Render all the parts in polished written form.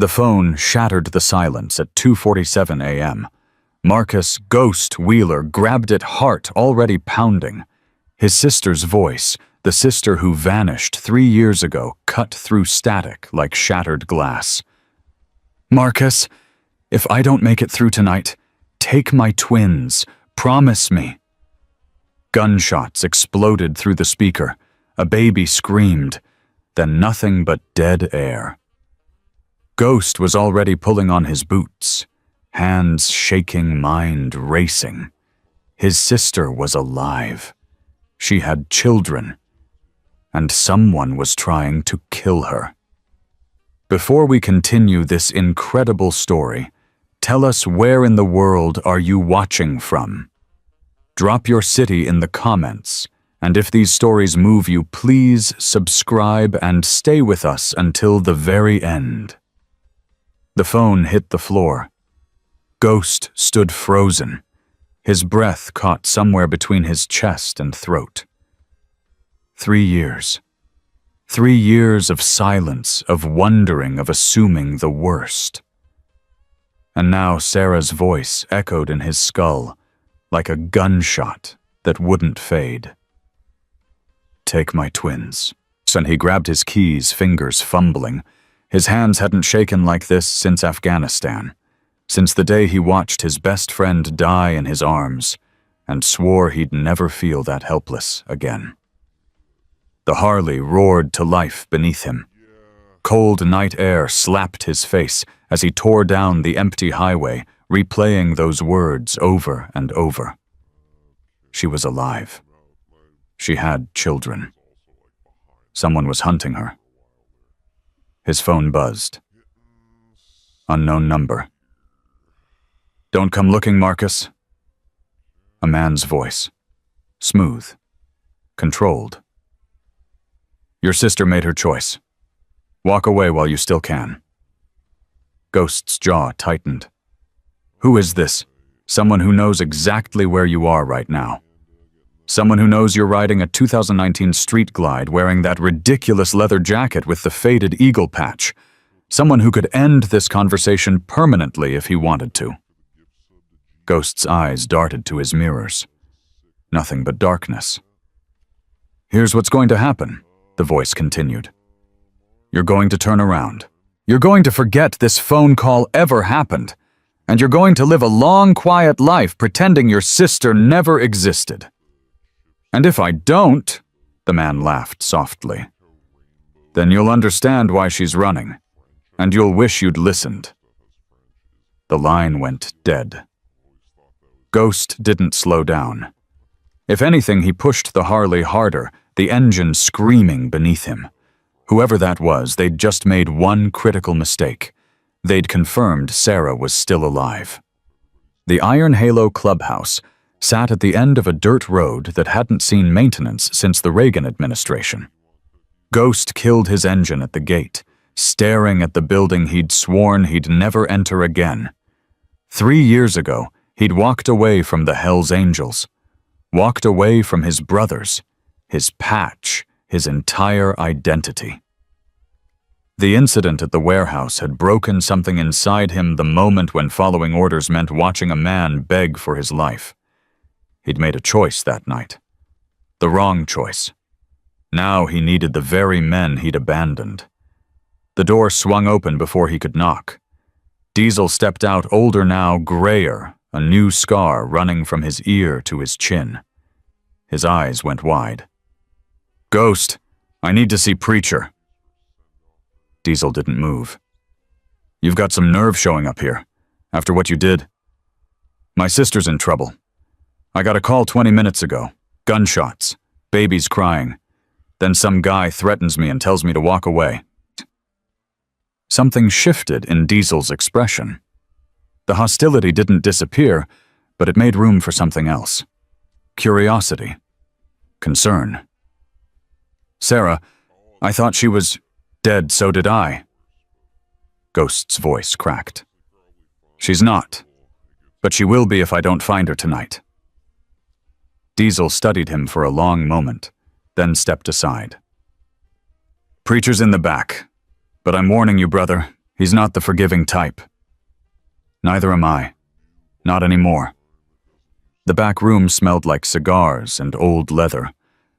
The phone shattered the silence at 2:47 a.m. Marcus Ghost Wheeler grabbed it, heart already pounding. His sister's voice, the sister who vanished 3 years ago, cut through static like shattered glass. "Marcus, if I don't make it through tonight, take my twins. Promise me." Gunshots exploded through the speaker. A baby screamed, then nothing but dead air. Ghost was already pulling on his boots, hands shaking, mind racing. His sister was alive. She had children, and someone was trying to kill her. Before we continue this incredible story, tell us, where in the world are you watching from? Drop your city in the comments, and if these stories move you, please subscribe and stay with us until the very end. The phone hit the floor. Ghost stood frozen. His breath caught somewhere between his chest and throat. 3 years. 3 years of silence, of wondering, of assuming the worst. And now Sarah's voice echoed in his skull, like a gunshot that wouldn't fade. "Take my twins." And he grabbed his keys, fingers fumbling. His hands hadn't shaken like this since Afghanistan, since the day he watched his best friend die in his arms, and swore he'd never feel that helpless again. The Harley roared to life beneath him. Cold night air slapped his face as he tore down the empty highway, replaying those words over and over. She was alive. She had children. Someone was hunting her. His phone buzzed. Unknown number. "Don't come looking, Marcus." A man's voice. Smooth. Controlled. "Your sister made her choice. Walk away while you still can." Ghost's jaw tightened. Who is this? Someone who knows exactly where you are right now. Someone who knows you're riding a 2019 Street Glide wearing that ridiculous leather jacket with the faded eagle patch. Someone who could end this conversation permanently if he wanted to. Ghost's eyes darted to his mirrors. Nothing but darkness. "Here's what's going to happen," the voice continued. "You're going to turn around. You're going to forget this phone call ever happened. And you're going to live a long, quiet life pretending your sister never existed. And if I don't," the man laughed softly, "then you'll understand why she's running, and you'll wish you'd listened." The line went dead. Ghost didn't slow down. If anything, he pushed the Harley harder, the engine screaming beneath him. Whoever that was, they'd just made one critical mistake. They'd confirmed Sarah was still alive. The Iron Halo Clubhouse sat at the end of a dirt road that hadn't seen maintenance since the Reagan administration. Ghost killed his engine at the gate, staring at the building he'd sworn he'd never enter again. 3 years ago, he'd walked away from the hellsangels, walked away from his brothers, his patch, his entire identity. The incident at the warehouse had broken something inside him, the moment when following orders meant watching a man beg for his life. He'd made a choice that night. The wrong choice. Now he needed the very men he'd abandoned. The door swung open before he could knock. Diesel stepped out, older now, grayer, a new scar running from his ear to his chin. His eyes went wide. "Ghost, I need to see Preacher." Diesel didn't move. "You've got some nerve showing up here, after what you did. My sister's in trouble. I got a call 20 minutes ago. Gunshots. Babies crying. Then some guy threatens me and tells me to walk away." Something shifted in Diesel's expression. The hostility didn't disappear, but it made room for something else. Curiosity. Concern. "Sarah, I thought she was dead, so did I." Ghost's voice cracked. "She's not, but she will be if I don't find her tonight." Diesel studied him for a long moment, then stepped aside. "Preacher's in the back, but I'm warning you, brother, He's not the forgiving type. Neither am I. Not anymore. The back room smelled like cigars and old leather.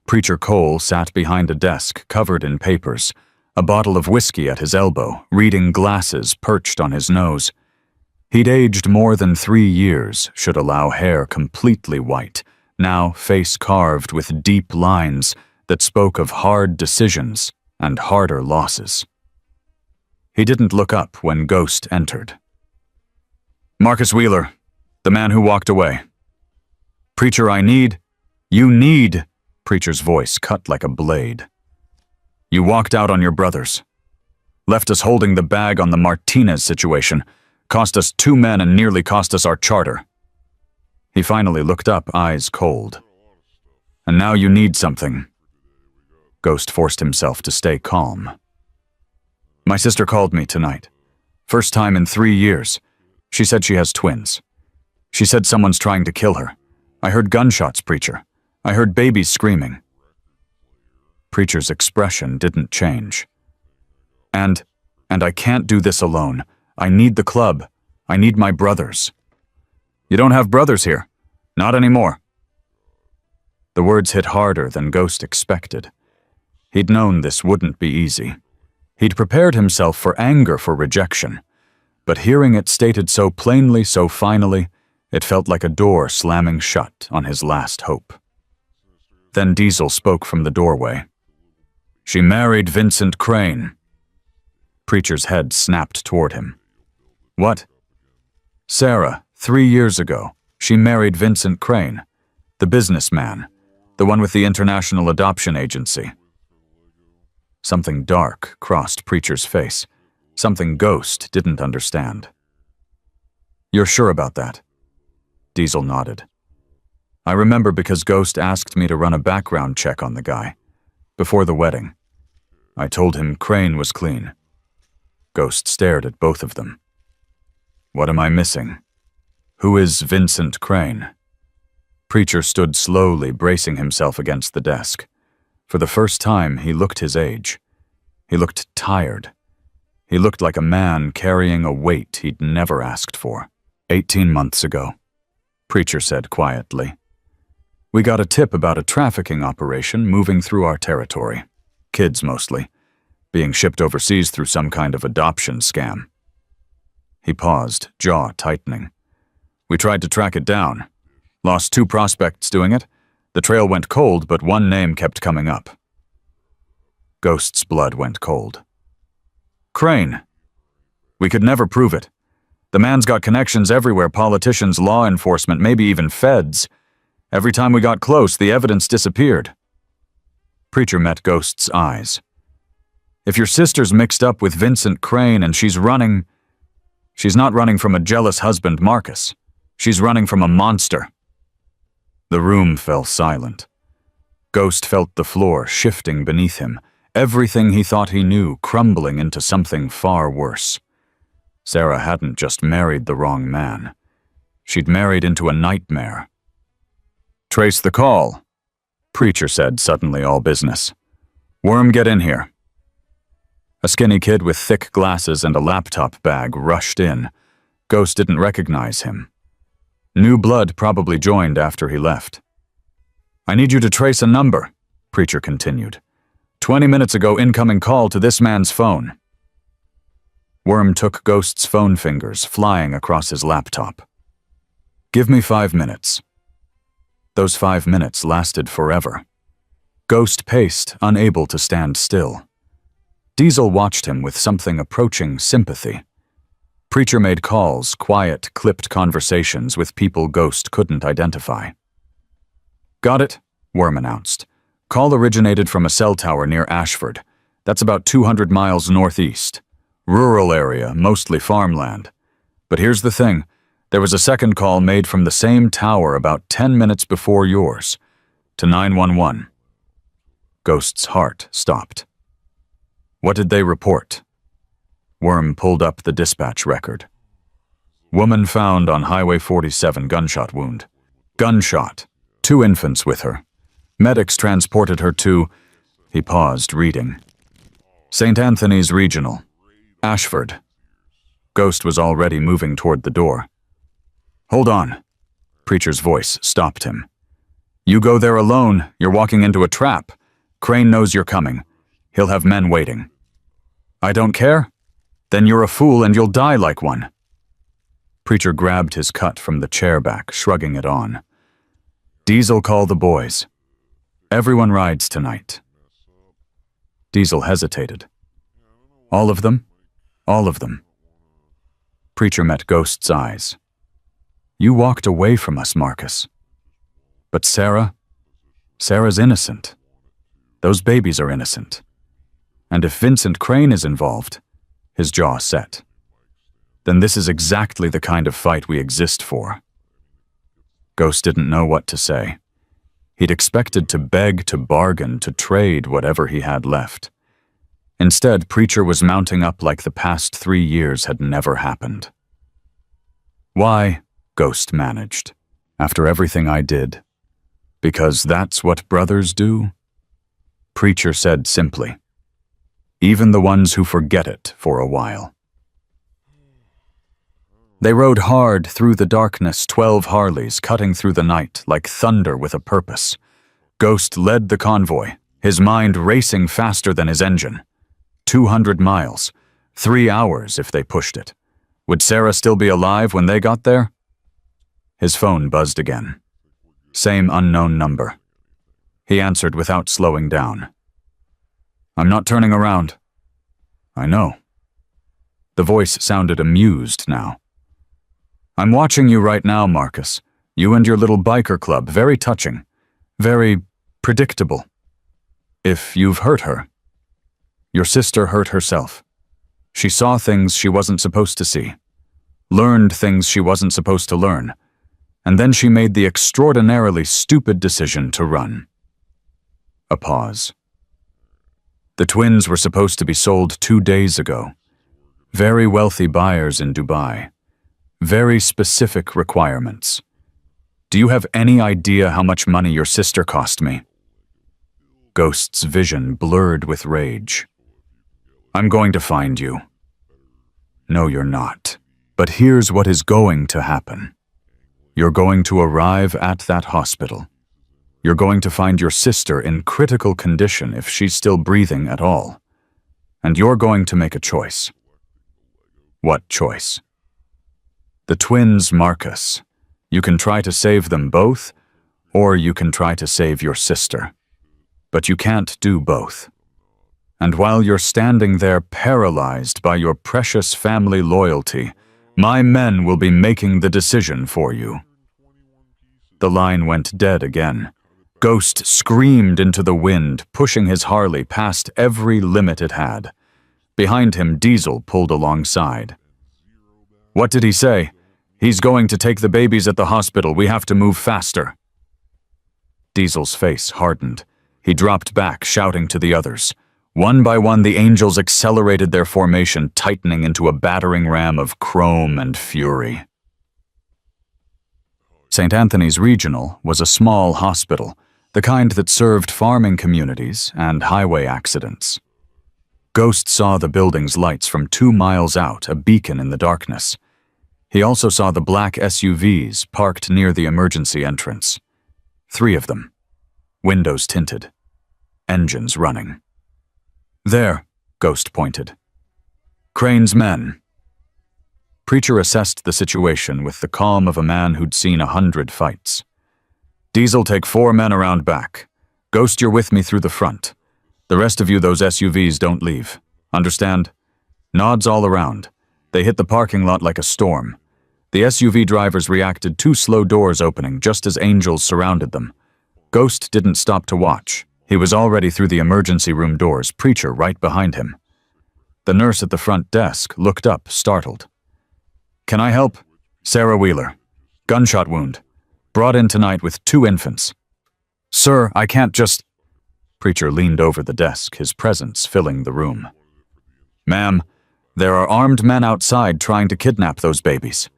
Preacher Cole sat behind a desk covered in papers, a bottle of whiskey at his elbow, reading glasses perched on his nose. He'd aged more than 3 years, should allow hair completely white, now face carved with deep lines that spoke of hard decisions and harder losses. He didn't look up when Ghost entered. "Marcus Wheeler, the man who walked away." "Preacher, you need," Preacher's voice cut like a blade. "You walked out on your brothers. Left us holding the bag on the Martinez situation, cost us 2 men and nearly cost us our charter." He finally looked up, eyes cold. "And now you need something." Ghost forced himself to stay calm. "My sister called me tonight. First time in 3 years. She said she has twins. She said someone's trying to kill her. I heard gunshots, Preacher. I heard babies screaming." Preacher's expression didn't change. And I can't do this alone. I need the club. I need my brothers." "You don't have brothers here. Not anymore." The words hit harder than Ghost expected. He'd known this wouldn't be easy. He'd prepared himself for anger for rejection, but hearing it stated so plainly, so finally, it felt like a door slamming shut on his last hope. Then Diesel spoke from the doorway. "She married Vincent Crane." Preacher's head snapped toward him. "What?" "Sarah, 3 years ago, she married Vincent Crane, the businessman, the one with the international adoption agency." Something dark crossed Preacher's face, something Ghost didn't understand. "You're sure about that?" Diesel nodded. "I remember because Ghost asked me to run a background check on the guy, before the wedding. I told him Crane was clean." Ghost stared at both of them. "What am I missing? Who is Vincent Crane?" Preacher stood slowly, bracing himself against the desk. For the first time, he looked his age. He looked tired. He looked like a man carrying a weight he'd never asked for. 18 months ago, Preacher said quietly. "We got a tip about a trafficking operation moving through our territory. Kids mostly, being shipped overseas through some kind of adoption scam." He paused, jaw tightening. "We tried to track it down. Lost 2 prospects doing it. The trail went cold, but one name kept coming up." Ghost's blood went cold. "Crane. We could never prove it. The man's got connections everywhere, politicians, law enforcement, maybe even feds. Every time we got close, the evidence disappeared." Preacher met Ghost's eyes. "If your sister's mixed up with Vincent Crane and she's not running from a jealous husband, Marcus. She's running from a monster." The room fell silent. Ghost felt the floor shifting beneath him, everything he thought he knew crumbling into something far worse. Sarah hadn't just married the wrong man. She'd married into a nightmare. "Trace the call," Preacher said, suddenly all business. "Worm, get in here." A skinny kid with thick glasses and a laptop bag rushed in. Ghost didn't recognize him. New blood probably joined after he left. "I need you to trace a number," Preacher continued. 20 minutes ago, incoming call to this man's phone." Worm took Ghost's phone fingers, flying across his laptop. "Give me 5 minutes." Those 5 minutes lasted forever. Ghost paced, unable to stand still. Diesel watched him with something approaching sympathy. Preacher made calls, quiet, clipped conversations with people Ghost couldn't identify. "Got it," Worm announced. "Call originated from a cell tower near Ashford. That's about 200 miles northeast. Rural area, mostly farmland. But here's the thing. There was a second call made from the same tower about 10 minutes before yours, to 911. Ghost's heart stopped. "What did they report?" Worm pulled up the dispatch record. "Woman found on Highway 47, gunshot wound. Gunshot. 2 infants with her. Medics transported her to..." He paused, reading. "St. Anthony's Regional. Ashford. Ghost was already moving toward the door. "Hold on." Preacher's voice stopped him. "You go there alone, you're walking into a trap. Crane knows you're coming. He'll have men waiting." "I don't care? Then you're a fool and you'll die like one." Preacher grabbed his cut from the chair back, shrugging it on. "Diesel, call the boys. Everyone rides tonight." Diesel hesitated. "All of them?" "All of them." Preacher met Ghost's eyes. "You walked away from us, Marcus. But Sarah? Sarah's innocent. Those babies are innocent. And if Vincent Crane is involved," his jaw set, "then this is exactly the kind of fight we exist for." Ghost didn't know what to say. He'd expected to beg, to bargain, to trade whatever he had left. Instead, Preacher was mounting up like the past 3 years had never happened. "Why?" Ghost managed. "After everything I did. Because that's what brothers do?" Preacher said simply. "Even the ones who forget it for a while." They rode hard through the darkness, 12 Harleys cutting through the night like thunder with a purpose. Ghost led the convoy, his mind racing faster than his engine. 200 miles, 3 hours if they pushed it. Would Sarah still be alive when they got there? His phone buzzed again. Same unknown number. He answered without slowing down. "I'm not turning around." "I know." The voice sounded amused now. "I'm watching you right now, Marcus. You and your little biker club, very touching. Very predictable. If you've hurt her. Your sister hurt herself. She saw things she wasn't supposed to see. Learned things she wasn't supposed to learn. And then she made the extraordinarily stupid decision to run." A pause. "The twins were supposed to be sold 2 days ago. Very wealthy buyers in Dubai. Very specific requirements. Do you have any idea how much money your sister cost me?" Ghost's vision blurred with rage. "I'm going to find you." "No, you're not. But here's what is going to happen. You're going to arrive at that hospital. You're going to find your sister in critical condition if she's still breathing at all. And you're going to make a choice." "What choice?" "The twins, Marcus. You can try to save them both, or you can try to save your sister. But you can't do both. And while you're standing there paralyzed by your precious family loyalty, my men will be making the decision for you." The line went dead again. Ghost screamed into the wind, pushing his Harley past every limit it had. Behind him, Diesel pulled alongside. "What did he say?" "He's going to take the babies at the hospital. We have to move faster." Diesel's face hardened. He dropped back, shouting to the others. One by one, the angels accelerated their formation, tightening into a battering ram of chrome and fury. St. Anthony's Regional was a small hospital, the kind that served farming communities and highway accidents. Ghost saw the building's lights from 2 miles out, a beacon in the darkness. He also saw the black SUVs parked near the emergency entrance. 3 of them. Windows tinted. Engines running. "There," Ghost pointed. "Crane's men." Preacher assessed the situation with the calm of a man who'd seen 100 fights. "Diesel, take 4 men around back. Ghost, you're with me through the front. The rest of you, those SUVs, don't leave. Understand?" Nods all around. They hit the parking lot like a storm. The SUV drivers reacted, 2 slow doors opening just as angels surrounded them. Ghost didn't stop to watch. He was already through the emergency room doors, Preacher right behind him. The nurse at the front desk looked up, startled. "Can I help?" "Sarah Wheeler. Gunshot wound. Brought in tonight with 2 infants." "Sir, I can't just—" Preacher leaned over the desk, his presence filling the room. "Ma'am, there are armed men outside trying to kidnap those babies.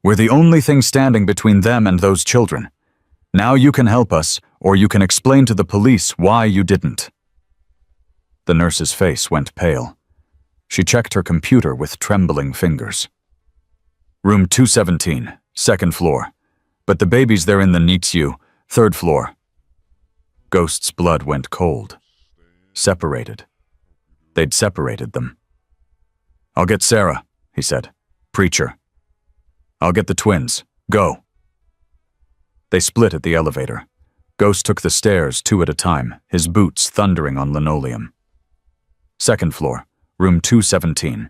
We're the only thing standing between them and those children. Now you can help us, or you can explain to the police why you didn't." The nurse's face went pale. She checked her computer with trembling fingers. Room 217, second floor. But the babies, they're in the NICU, third floor. Ghost's blood went cold. Separated. They'd separated them. I'll get Sarah, he said. Preacher. I'll get the twins. Go. They split at the elevator. Ghost took the stairs 2 at a time, his boots thundering on linoleum. Second floor, room 217.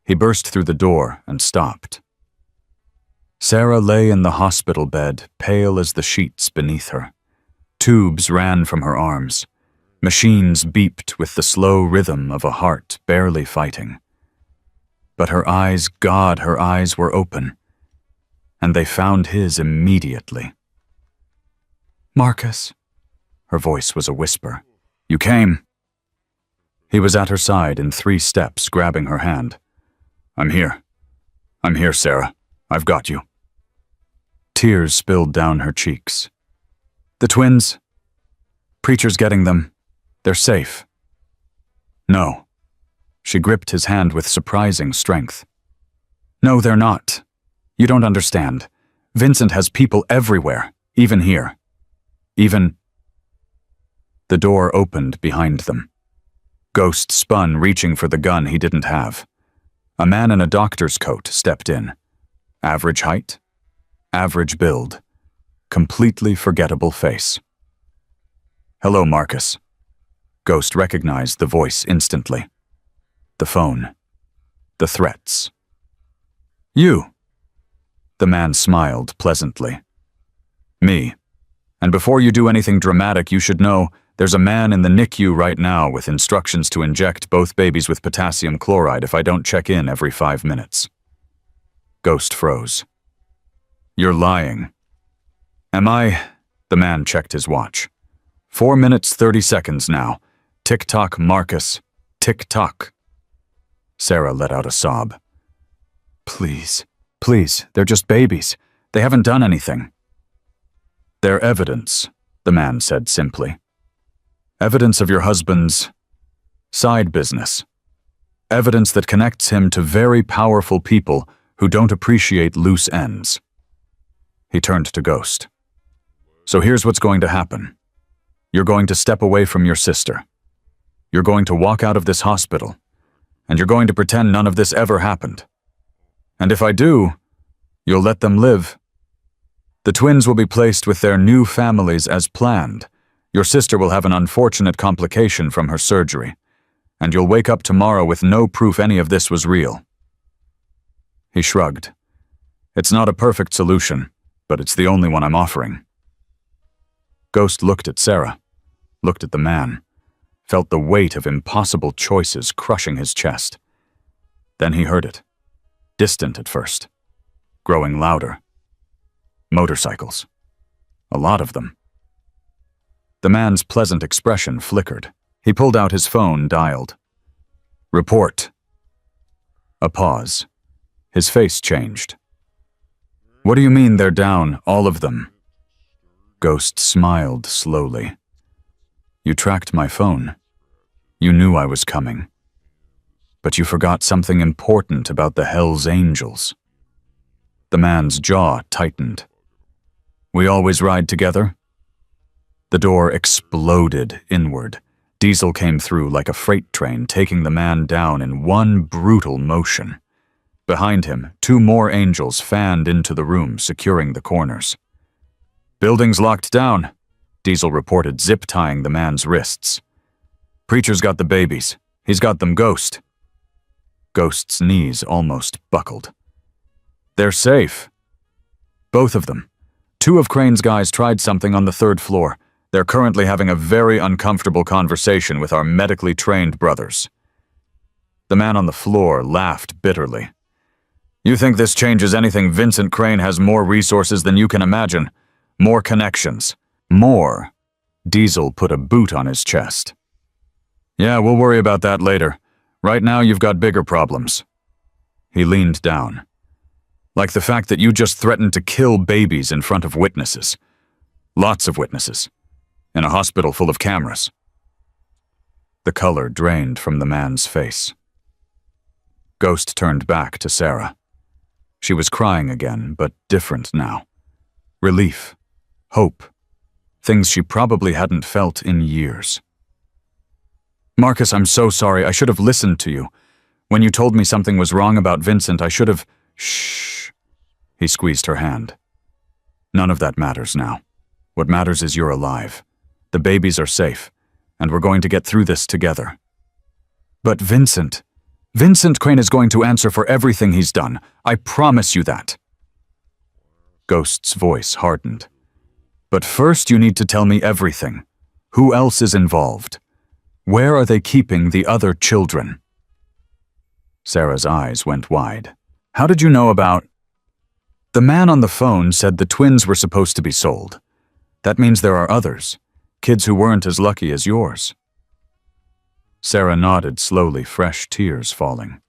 He burst through the door and stopped. Sarah lay in the hospital bed, pale as the sheets beneath her. Tubes ran from her arms. Machines beeped with the slow rhythm of a heart barely fighting. But her eyes, God, her eyes were open. And they found his immediately. Marcus. Her voice was a whisper. You came. He was at her side in 3 steps, grabbing her hand. I'm here. I'm here, Sarah. I've got you. Tears spilled down her cheeks. The twins? Preacher's getting them. They're safe. No. She gripped his hand with surprising strength. No, they're not. You don't understand. Vincent has people everywhere, even here. Even... The door opened behind them. Ghost spun, reaching for the gun he didn't have. A man in a doctor's coat stepped in. Average height, average build, completely forgettable face. Hello, Marcus. Ghost recognized the voice instantly. The phone. The threats. You. The man smiled pleasantly. Me. And before you do anything dramatic, you should know there's a man in the NICU right now with instructions to inject both babies with potassium chloride if I don't check in every 5 minutes. Ghost froze. You're lying. Am I? The man checked his watch. 4 minutes, 30 seconds now. Tick-tock, Marcus. Tick-tock. Sarah let out a sob. Please, please, they're just babies. They haven't done anything. They're evidence, the man said simply. Evidence of your husband's side business. Evidence that connects him to very powerful people who don't appreciate loose ends. He turned to Ghost. So here's what's going to happen. You're going to step away from your sister. You're going to walk out of this hospital, and you're going to pretend none of this ever happened. And if I do, you'll let them live. The twins will be placed with their new families as planned. Your sister will have an unfortunate complication from her surgery, and you'll wake up tomorrow with no proof any of this was real. He shrugged. It's not a perfect solution, but it's the only one I'm offering. Ghost looked at Sarah, looked at the man, felt the weight of impossible choices crushing his chest. Then he heard it, distant at first, growing louder. Motorcycles. A lot of them. The man's pleasant expression flickered. He pulled out his phone, dialed. Report. A pause. His face changed. What do you mean they're down, all of them? Ghost smiled slowly. You tracked my phone. You knew I was coming. But you forgot something important about the hellsangels. The man's jaw tightened. We always ride together? The door exploded inward. Diesel came through like a freight train, taking the man down in one brutal motion. Behind him, 2 more angels fanned into the room, securing the corners. Building's locked down, Diesel reported, zip-tying the man's wrists. Preacher's got the babies. He's got them, Ghost. Ghost's knees almost buckled. They're safe. Both of them. 2 of Crane's guys tried something on the 3rd floor. They're currently having a very uncomfortable conversation with our medically trained brothers. The man on the floor laughed bitterly. You think this changes anything? Vincent Crane has more resources than you can imagine. More connections. More. Diesel put a boot on his chest. Yeah, we'll worry about that later. Right now you've got bigger problems. He leaned down. Like the fact that you just threatened to kill babies in front of witnesses. Lots of witnesses. In a hospital full of cameras. The color drained from the man's face. Ghost turned back to Sarah. She was crying again, but different now. Relief. Hope. Things she probably hadn't felt in years. "Marcus, I'm so sorry. I should have listened to you. When you told me something was wrong about Vincent, I should have—" "Shh." He squeezed her hand. "None of that matters now. What matters is you're alive. The babies are safe, and we're going to get through this together." "But Vincent Crane is going to answer for everything he's done. I promise you that." Ghost's voice hardened. "But first you need to tell me everything. Who else is involved? Where are they keeping the other children?" Sarah's eyes went wide. "How did you know about—" "The man on the phone said the twins were supposed to be sold. That means there are others, kids who weren't as lucky as yours." Sarah nodded slowly, fresh tears falling.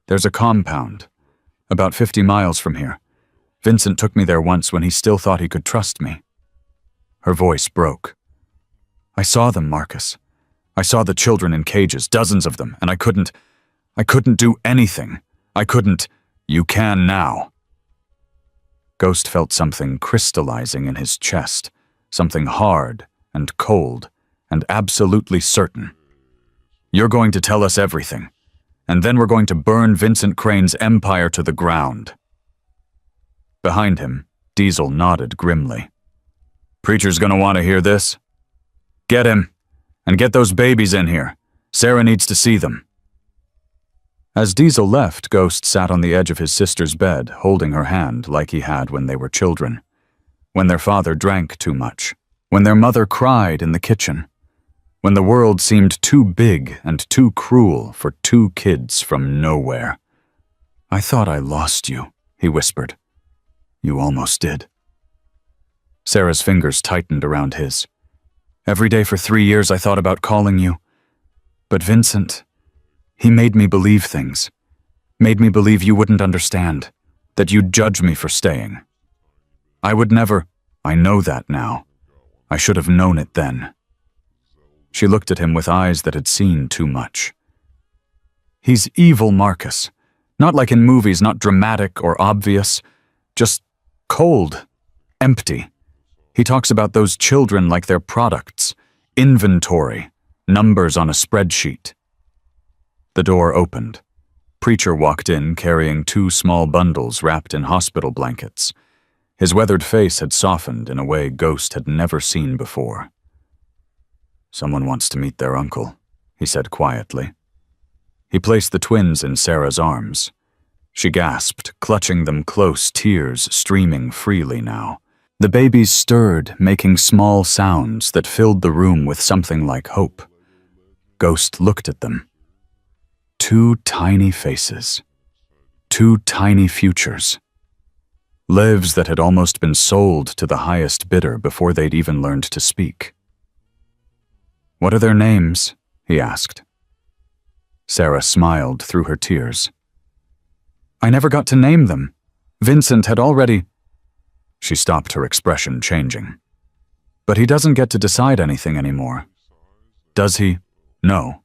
"There's a compound, about 50 miles from here. Vincent took me there once when he still thought he could trust me." Her voice broke. "I saw them, Marcus. I saw the children in cages, dozens of them, and I couldn't do anything. I couldn't—" "You can now." Ghost felt something crystallizing in his chest, something hard and cold and absolutely certain. "You're going to tell us everything, and then we're going to burn Vincent Crane's empire to the ground." Behind him, Diesel nodded grimly. "Preacher's gonna want to hear this. Get him, and get those babies in here. Sarah needs to see them." As Diesel left, Ghost sat on the edge of his sister's bed, holding her hand like he had when they were children. When their father drank too much. When their mother cried in the kitchen. When the world seemed too big and too cruel for two kids from nowhere. "I thought I lost you," he whispered. "You almost did." Sarah's fingers tightened around his. "Every day for 3 years I thought about calling you. But Vincent, he made me believe things. Made me believe you wouldn't understand, that you'd judge me for staying. I would never— I know that now. I should have known it then." She looked at him with eyes that had seen too much. "He's evil, Marcus. Not like in movies, not dramatic or obvious. Just cold, empty. He talks about those children like they're products, inventory, numbers on a spreadsheet." The door opened. Preacher walked in carrying 2 small bundles wrapped in hospital blankets. His weathered face had softened in a way Ghost had never seen before. "Someone wants to meet their uncle," he said quietly. He placed the twins in Sarah's arms. She gasped, clutching them close, tears streaming freely now. The babies stirred, making small sounds that filled the room with something like hope. Ghost looked at them. 2 tiny faces. 2 tiny futures. Lives that had almost been sold to the highest bidder before they'd even learned to speak. "What are their names?" he asked. Sarah smiled through her tears. "I never got to name them. Vincent had already—" She stopped, her expression changing. "But he doesn't get to decide anything anymore. Does he?" "No,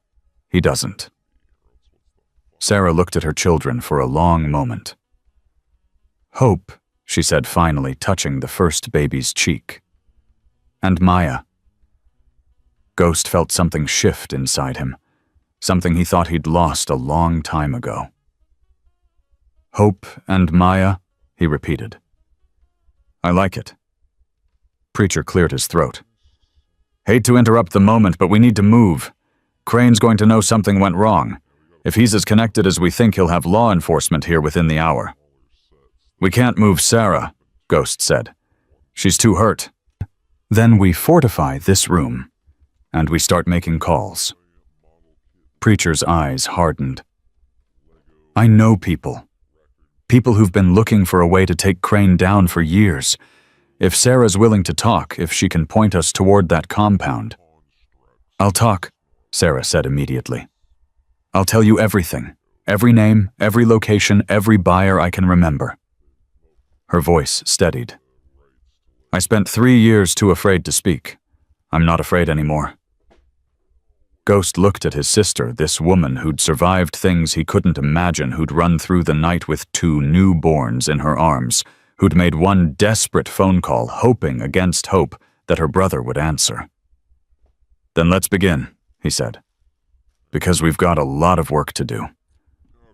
he doesn't." Sarah looked at her children for a long moment. "Hope," she said finally, touching the first baby's cheek. "And Maya." Ghost felt something shift inside him, something he thought he'd lost a long time ago. "Hope and Maya," he repeated. "I like it." Preacher cleared his throat. "Hate to interrupt the moment, but we need to move. Crane's going to know something went wrong. If he's as connected as we think, he'll have law enforcement here within the hour." "We can't move Sarah," Ghost said. "She's too hurt." "Then we fortify this room, and we start making calls." Preacher's eyes hardened. "I know people. People who've been looking for a way to take Crane down for years. If Sarah's willing to talk, if she can point us toward that compound." "I'll talk," Sarah said immediately. "I'll tell you everything. Every name, every location, every buyer I can remember." Her voice steadied. "I spent 3 years too afraid to speak. I'm not afraid anymore." Ghost looked at his sister, this woman who'd survived things he couldn't imagine, who'd run through the night with 2 newborns in her arms, who'd made one desperate phone call, hoping against hope that her brother would answer. "Then let's begin," he said, "because we've got a lot of work to do.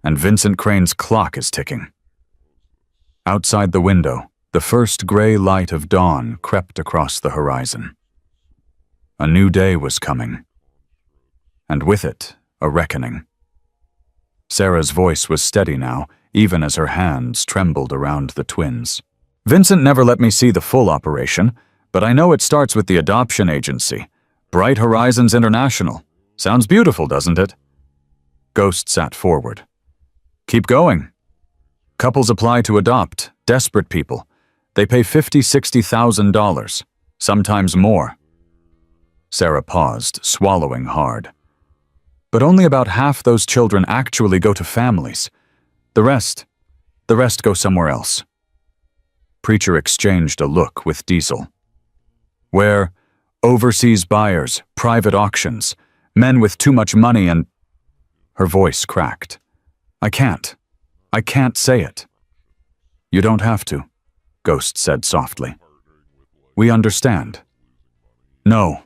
And Vincent Crane's clock is ticking." Outside the window, the first gray light of dawn crept across the horizon. A new day was coming, and with it, a reckoning. Sarah's voice was steady now, even as her hands trembled around the twins. "Vincent never let me see the full operation, but I know it starts with the adoption agency, Bright Horizons International. Sounds beautiful, doesn't it?" Ghost sat forward. "Keep going. Couples apply to adopt, desperate people. They pay $50,000–$60,000, sometimes more." Sarah paused, swallowing hard. "But only about half those children actually go to families. The rest go somewhere else." Preacher exchanged a look with Diesel. "Where overseas buyers, private auctions, men with too much money and—" Her voice cracked. I can't say it." "You don't have to," Ghost said softly. "We understand." "No."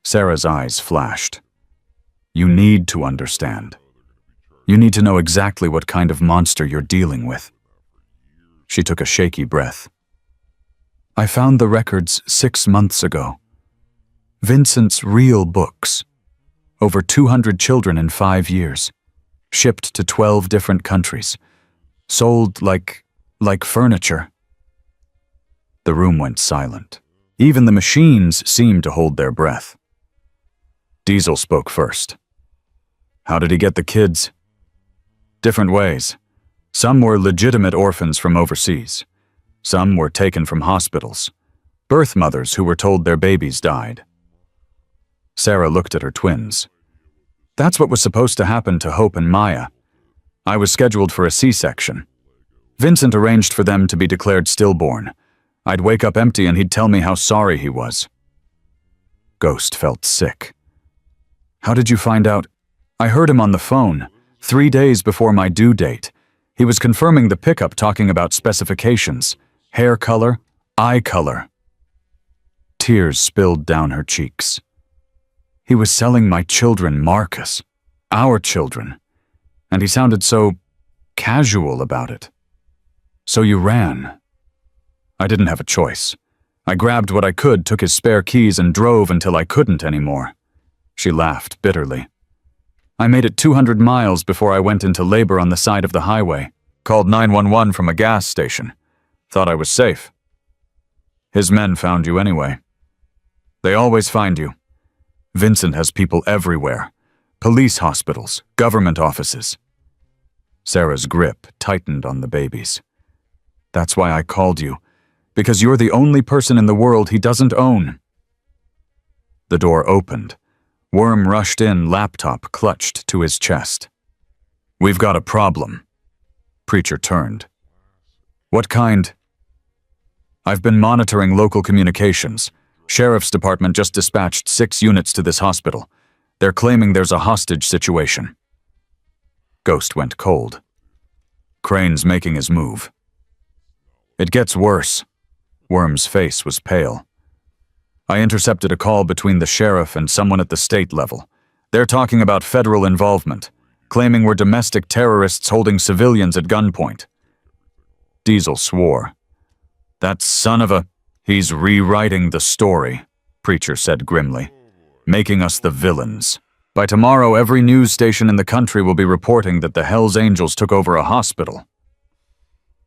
Sarah's eyes flashed. "You need to understand. You need to know exactly what kind of monster you're dealing with." She took a shaky breath. "I found the records 6 months ago. Vincent's real books. Over 200 children in 5 years. Shipped to 12 different countries. Sold like furniture." The room went silent. Even the machines seemed to hold their breath. Diesel spoke first. "How did he get the kids?" "Different ways. Some were legitimate orphans from overseas. Some were taken from hospitals. Birth mothers who were told their babies died." Sarah looked at her twins. "That's what was supposed to happen to Hope and Maya. I was scheduled for a C-section. Vincent arranged for them to be declared stillborn. I'd wake up empty and he'd tell me how sorry he was." Ghost felt sick. "How did you find out?" "I heard him on the phone, 3 days before my due date. He was confirming the pickup, talking about specifications, hair color, eye color." Tears spilled down her cheeks. "He was selling my children, Marcus. Our children. And he sounded so casual about it. So you ran." "I didn't have a choice. I grabbed what I could, took his spare keys, and drove until I couldn't anymore." She laughed bitterly. "I made it 200 miles before I went into labor on the side of the highway. Called 911 from a gas station. Thought I was safe. His men found you anyway. They always find you. Vincent has people everywhere. Police hospitals, government offices." Sarah's grip tightened on the babies. "That's why I called you. Because you're the only person in the world he doesn't own." The door opened. Worm rushed in, laptop clutched to his chest. "We've got a problem." Preacher turned. "What kind?" "I've been monitoring local communications. Sheriff's Department just dispatched 6 units to this hospital. They're claiming there's a hostage situation." Ghost went cold. "Crane's making his move." "It gets worse." Worm's face was pale. "I intercepted a call between the sheriff and someone at the state level. They're talking about federal involvement, claiming we're domestic terrorists holding civilians at gunpoint." Diesel swore. "That son of a—" "He's rewriting the story," Preacher said grimly, "making us the villains. By tomorrow, every news station in the country will be reporting that the hellsangels took over a hospital."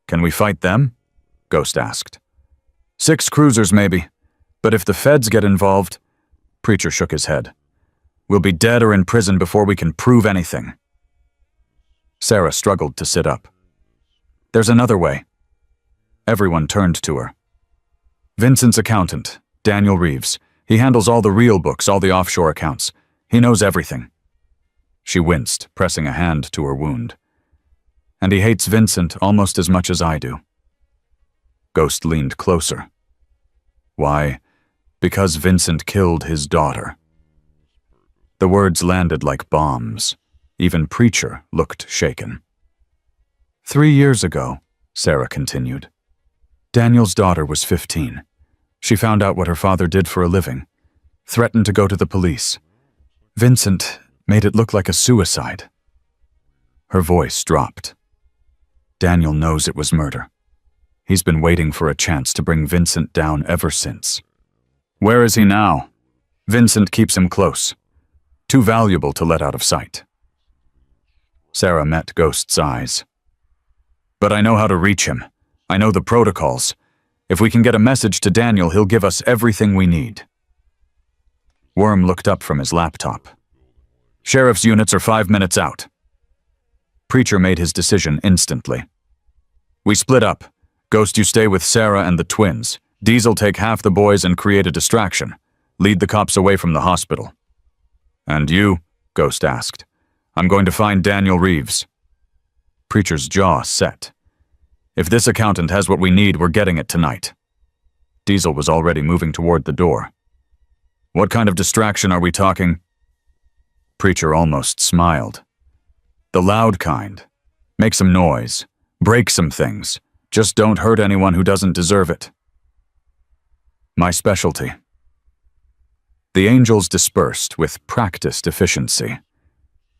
"Can we fight them?" Ghost asked. 6 cruisers, maybe. But if the feds get involved—" Preacher shook his head. "We'll be dead or in prison before we can prove anything." Sarah struggled to sit up. "There's another way." Everyone turned to her. "Vincent's accountant, Daniel Reeves. He handles all the real books, all the offshore accounts. He knows everything." She winced, pressing a hand to her wound. "And he hates Vincent almost as much as I do." Ghost leaned closer. "Why? Because Vincent killed his daughter." The words landed like bombs. Even Preacher looked shaken. 3 years ago, Sarah continued, Daniel's daughter was 15. She found out what her father did for a living, threatened to go to the police. Vincent made it look like a suicide. Her voice dropped. Daniel knows it was murder. He's been waiting for a chance to bring Vincent down ever since. Where is he now? Vincent keeps him close. Too valuable to let out of sight. Sarah met Ghost's eyes. But I know how to reach him. I know the protocols. If we can get a message to Daniel, he'll give us everything we need. Worm looked up from his laptop. Sheriff's units are 5 minutes out. Preacher made his decision instantly. We split up. Ghost, you stay with Sarah and the twins. Diesel take half the boys and create a distraction. Lead the cops away from the hospital. And you? Ghost asked. I'm going to find Daniel Reeves. Preacher's jaw set. If this accountant has what we need, we're getting it tonight. Diesel was already moving toward the door. What kind of distraction are we talking? Preacher almost smiled. The loud kind. Make some noise. Break some things. Just don't hurt anyone who doesn't deserve it. My specialty. The angels dispersed with practiced efficiency.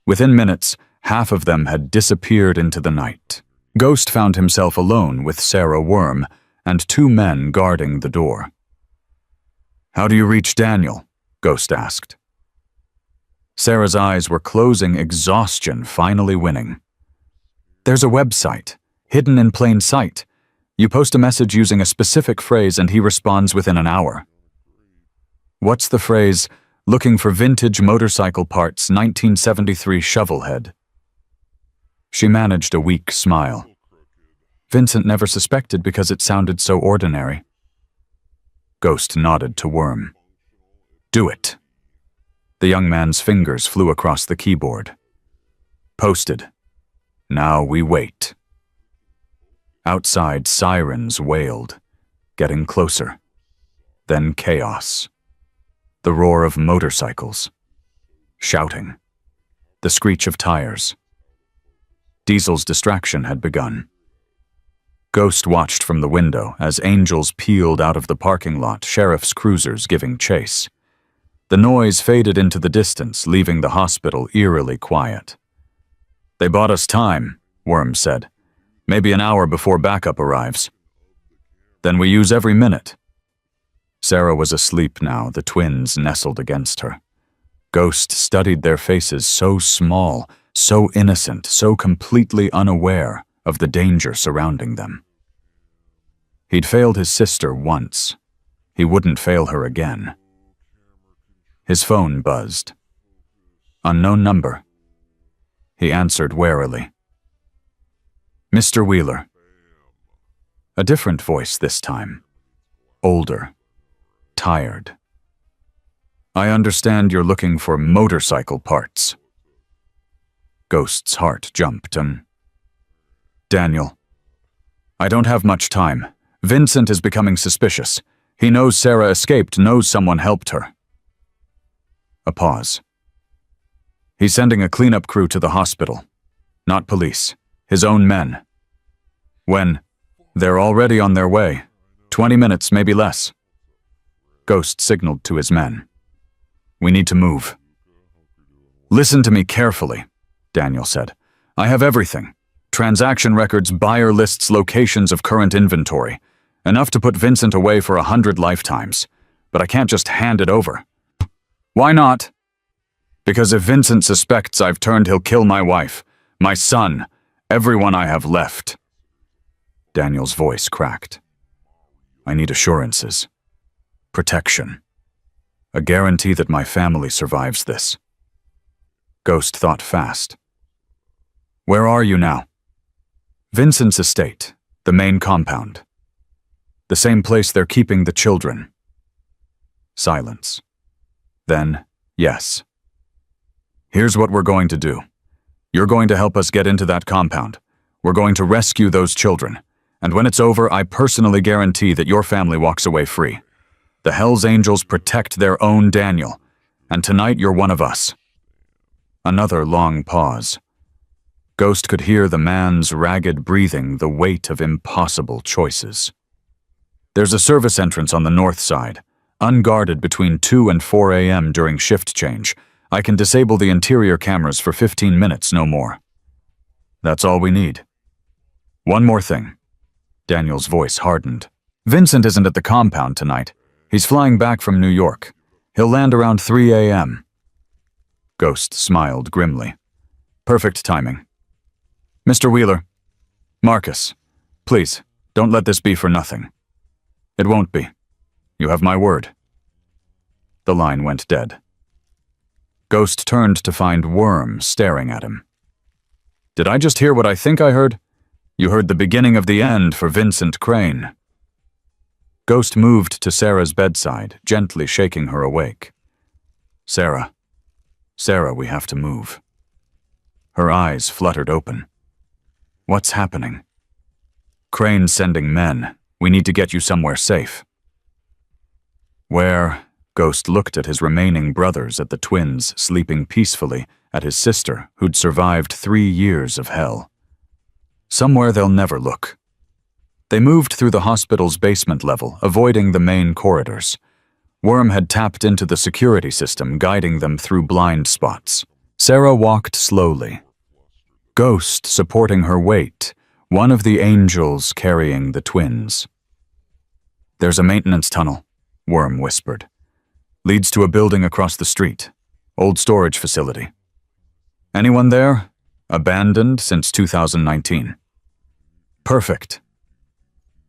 Within minutes, half of them had disappeared into the night. Ghost found himself alone with Sarah Worm and 2 men guarding the door. How do you reach Daniel? Ghost asked. Sarah's eyes were closing, exhaustion finally winning. There's a website, hidden in plain sight. You post a message using a specific phrase and he responds within an hour. What's the phrase, looking for vintage motorcycle parts, 1973 shovelhead? She managed a weak smile. Vincent never suspected because it sounded so ordinary. Ghost nodded to Worm. Do it. The young man's fingers flew across the keyboard. Posted. Now we wait. Outside, sirens wailed, getting closer. Then chaos. The roar of motorcycles. Shouting. The screech of tires. Diesel's distraction had begun. Ghost watched from the window as angels peeled out of the parking lot, sheriff's cruisers giving chase. The noise faded into the distance, leaving the hospital eerily quiet. They bought us time, Worm said. Maybe an hour before backup arrives. Then we use every minute. Sarah was asleep now, the twins nestled against her. Ghost studied their faces, so small, so innocent, so completely unaware of the danger surrounding them. He'd failed his sister once. He wouldn't fail her again. His phone buzzed. Unknown number. He answered warily. Mr. Wheeler. A different voice this time. Older. Tired. I understand you're looking for motorcycle parts. Ghost's heart jumped. Daniel. I don't have much time. Vincent is becoming suspicious. He knows Sarah escaped, knows someone helped her. A pause. He's sending a cleanup crew to the hospital. Not police. His own men. When? They're already on their way. 20 minutes, maybe less. Ghost signaled to his men. We need to move. Listen to me carefully, Daniel said. I have everything. Transaction records, buyer lists, locations of current inventory. Enough to put Vincent away for 100 lifetimes. But I can't just hand it over. Why not? Because if Vincent suspects I've turned, he'll kill my wife, my son, everyone I have left. Daniel's voice cracked. I need assurances. Protection. A guarantee that my family survives this. Ghost thought fast. Where are you now? Vincent's estate, the main compound. The same place they're keeping the children. Silence. Then, yes. Here's what we're going to do. You're going to help us get into that compound. We're going to rescue those children. And when it's over, I personally guarantee that your family walks away free. The hellsangels protect their own Daniel. And tonight you're one of us. Another long pause. Ghost could hear the man's ragged breathing, the weight of impossible choices. There's a service entrance on the north side, unguarded between 2 and 4 a.m. during shift change. I can disable the interior cameras for 15 minutes, no more. That's all we need. One more thing. Daniel's voice hardened. Vincent isn't at the compound tonight. He's flying back from New York. He'll land around 3 a.m. Ghost smiled grimly. Perfect timing. Mr. Wheeler. Marcus. Please, don't let this be for nothing. It won't be. You have my word. The line went dead. Ghost turned to find Worm staring at him. Did I just hear what I think I heard? You heard the beginning of the end for Vincent Crane. Ghost moved to Sarah's bedside, gently shaking her awake. Sarah, we have to move. Her eyes fluttered open. What's happening? Crane's sending men. We need to get you somewhere safe. Where? Ghost looked at his remaining brothers, at the twins sleeping peacefully, at his sister, who'd survived 3 years of hell. Somewhere they'll never look. They moved through the hospital's basement level, avoiding the main corridors. Worm had tapped into the security system, guiding them through blind spots. Sarah walked slowly. Ghost supporting her weight, one of the angels carrying the twins. There's a maintenance tunnel, Worm whispered. Leads to a building across the street. Old storage facility. Anyone there? Abandoned since 2019. Perfect.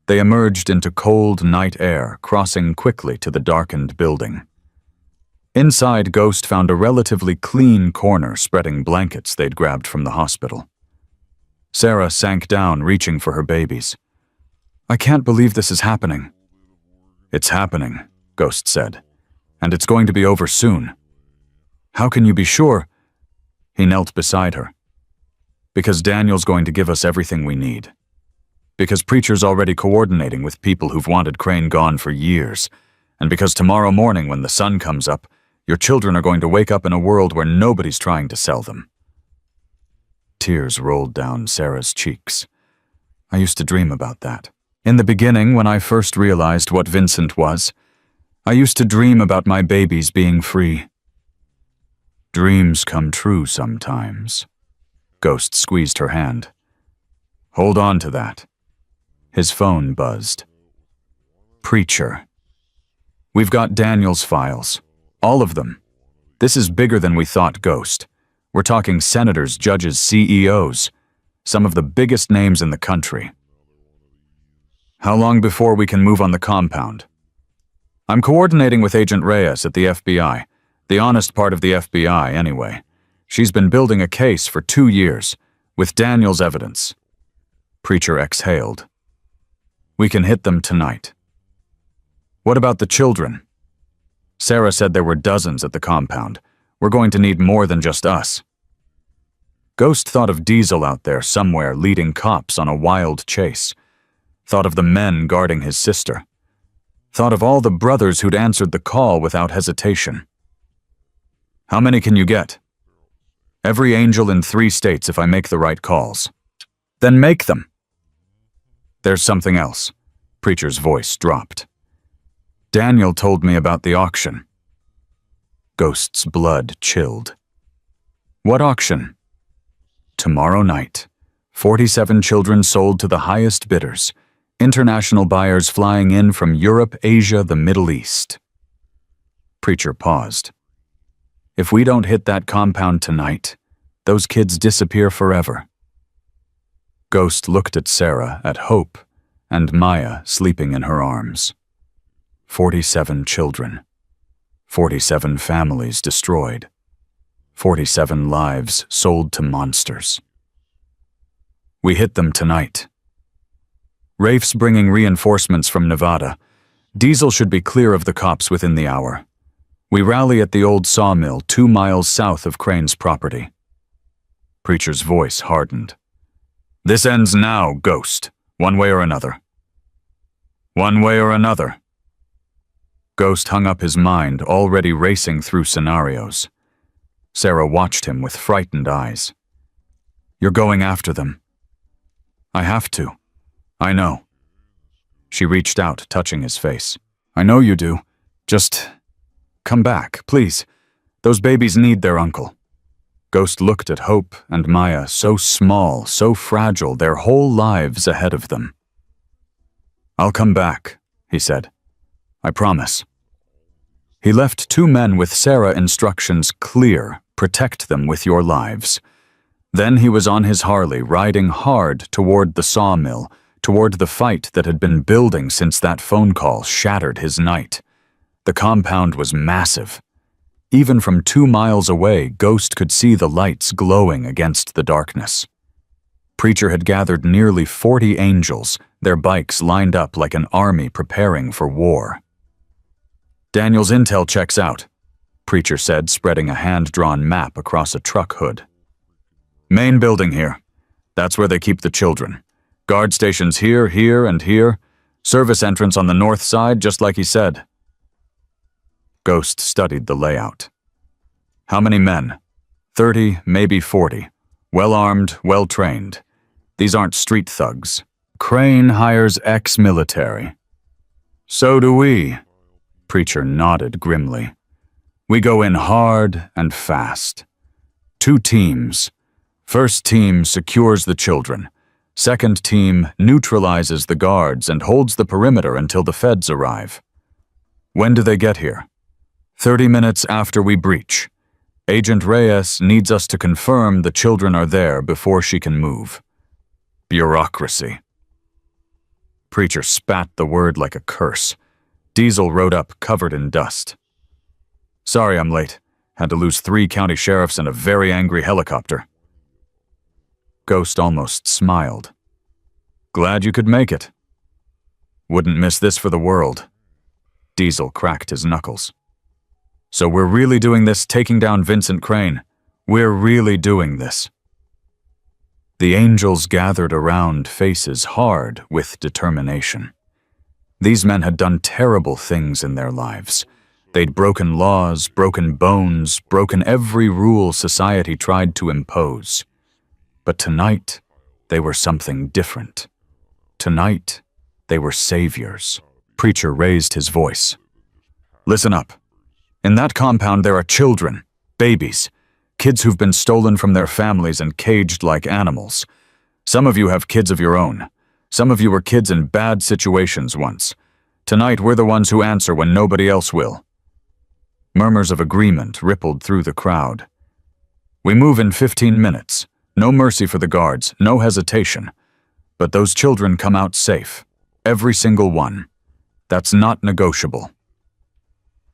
They emerged into cold night air, crossing quickly to the darkened building. Inside, Ghost found a relatively clean corner spreading blankets they'd grabbed from the hospital. Sarah sank down, reaching for her babies. I can't believe this is happening. It's happening, Ghost said, and it's going to be over soon. How can you be sure? He knelt beside her. Because Daniel's going to give us everything we need. Because Preacher's already coordinating with people who've wanted Crane gone for years. And because tomorrow morning when the sun comes up, your children are going to wake up in a world where nobody's trying to sell them. Tears rolled down Sarah's cheeks. I used to dream about that. In the beginning, when I first realized what Vincent was, I used to dream about my babies being free. Dreams come true sometimes. Ghost squeezed her hand. Hold on to that. His phone buzzed. Preacher. We've got Daniel's files. All of them. This is bigger than we thought, Ghost. We're talking senators, judges, CEOs. Some of the biggest names in the country. How long before we can move on the compound? I'm coordinating with Agent Reyes at the FBI. The honest part of the FBI, anyway. She's been building a case for 2 years, with Daniel's evidence. Preacher exhaled. We can hit them tonight. What about the children? Sarah said there were dozens at the compound. We're going to need more than just us. Ghost thought of Diesel out there somewhere leading cops on a wild chase. Thought of the men guarding his sister. Thought of all the brothers who'd answered the call without hesitation. How many can you get? Every angel in 3 states if I make the right calls. Then make them. There's something else. Preacher's voice dropped. Daniel told me about the auction. Ghost's blood chilled. What auction? Tomorrow night. 47 children sold to the highest bidders. International buyers flying in from Europe, Asia, the Middle East. Preacher paused. If we don't hit that compound tonight, those kids disappear forever. Ghost looked at Sarah, at Hope, and Maya sleeping in her arms. 47 children. 47 families destroyed. 47 lives sold to monsters. We hit them tonight. Rafe's bringing reinforcements from Nevada. Diesel should be clear of the cops within the hour. We rally at the old sawmill 2 miles south of Crane's property. Preacher's voice hardened. This ends now, Ghost, one way or another. One way or another. Ghost hung up his mind, already racing through scenarios. Sarah watched him with frightened eyes. "You're going after them." "I have to. I know." She reached out, touching his face. "I know you do. Just come back, please. Those babies need their uncle." Ghost looked at Hope and Maya, so small, so fragile, their whole lives ahead of them. "I'll come back," he said. "I promise." He left 2 men with Sarah instructions clear: protect them with your lives. Then he was on his Harley, riding hard toward the sawmill, toward the fight that had been building since that phone call shattered his night. The compound was massive. Even from 2 miles away, Ghost could see the lights glowing against the darkness. Preacher had gathered nearly 40 angels, their bikes lined up like an army preparing for war. "Daniel's intel checks out," Preacher said, spreading a hand-drawn map across a truck hood. "Main building here. That's where they keep the children. Guard stations here, here, and here. Service entrance on the north side, just like he said." Ghost studied the layout. "How many men?" 30, maybe 40. Well-armed, well-trained. These aren't street thugs. Crane hires ex-military. "So do we." Preacher nodded grimly. "We go in hard and fast. 2 teams. First team secures the children. Second team neutralizes the guards and holds the perimeter until the feds arrive." "When do they get here?" 30 minutes after we breach. Agent Reyes needs us to confirm the children are there before she can move." "Bureaucracy." Preacher spat the word like a curse. Diesel rode up, covered in dust. "Sorry I'm late. Had to lose 3 county sheriffs and a very angry helicopter." Ghost almost smiled. "Glad you could make it." "Wouldn't miss this for the world." Diesel cracked his knuckles. "So we're really doing this, taking down Vincent Crane. We're really doing this." The angels gathered around, faces hard with determination. These men had done terrible things in their lives. They'd broken laws, broken bones, broken every rule society tried to impose. But tonight, they were something different. Tonight, they were saviors. Preacher raised his voice. "Listen up. In that compound there are children, babies, kids who've been stolen from their families and caged like animals. Some of you have kids of your own. Some of you were kids in bad situations once. Tonight we're the ones who answer when nobody else will." Murmurs of agreement rippled through the crowd. "We move in 15 minutes. No mercy for the guards, no hesitation. But those children come out safe. Every single one. That's not negotiable."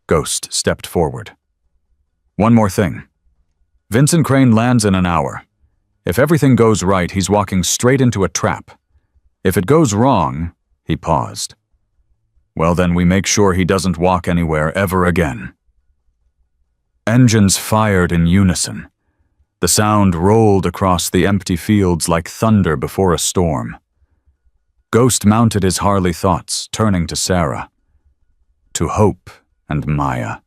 Ghost stepped forward. "One more thing. Vincent Crane lands in an hour. If everything goes right, he's walking straight into a trap. If it goes wrong," he paused, "well then we make sure he doesn't walk anywhere ever again." Engines fired in unison. The sound rolled across the empty fields like thunder before a storm. Ghost mounted his Harley thoughts, turning to Sarah, to Hope and Maya,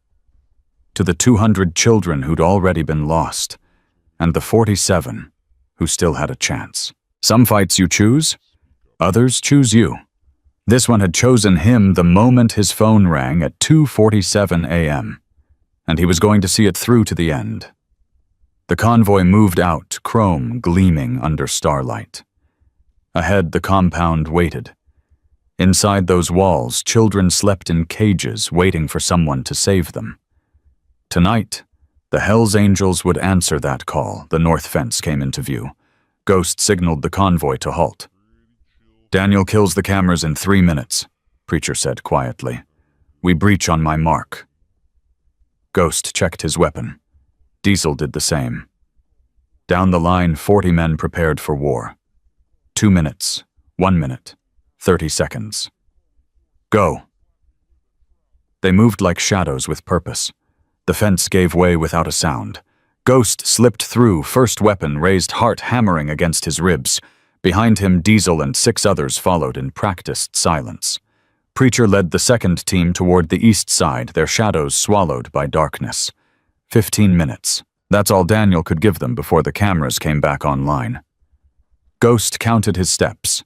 to the 200 children who'd already been lost, and the 47 who still had a chance. Some fights you choose, others choose you. This one had chosen him the moment his phone rang at 2:47 a.m., and he was going to see it through to the end. The convoy moved out, chrome gleaming under starlight. Ahead, the compound waited. Inside those walls, children slept in cages, waiting for someone to save them. Tonight, the hellsangels would answer that call. The north fence came into view. Ghost signaled the convoy to halt. "Daniel kills the cameras in 3 minutes," Preacher said quietly. "We breach on my mark." Ghost checked his weapon. Diesel did the same. Down the line, 40 men prepared for war. 2 minutes, 1 minute, 30 seconds. Go. They moved like shadows with purpose. The fence gave way without a sound. Ghost slipped through, first weapon raised, heart hammering against his ribs. Behind him, Diesel and 6 others followed in practiced silence. Preacher led the second team toward the east side, their shadows swallowed by darkness. 15 minutes. That's all Daniel could give them before the cameras came back online. Ghost counted his steps.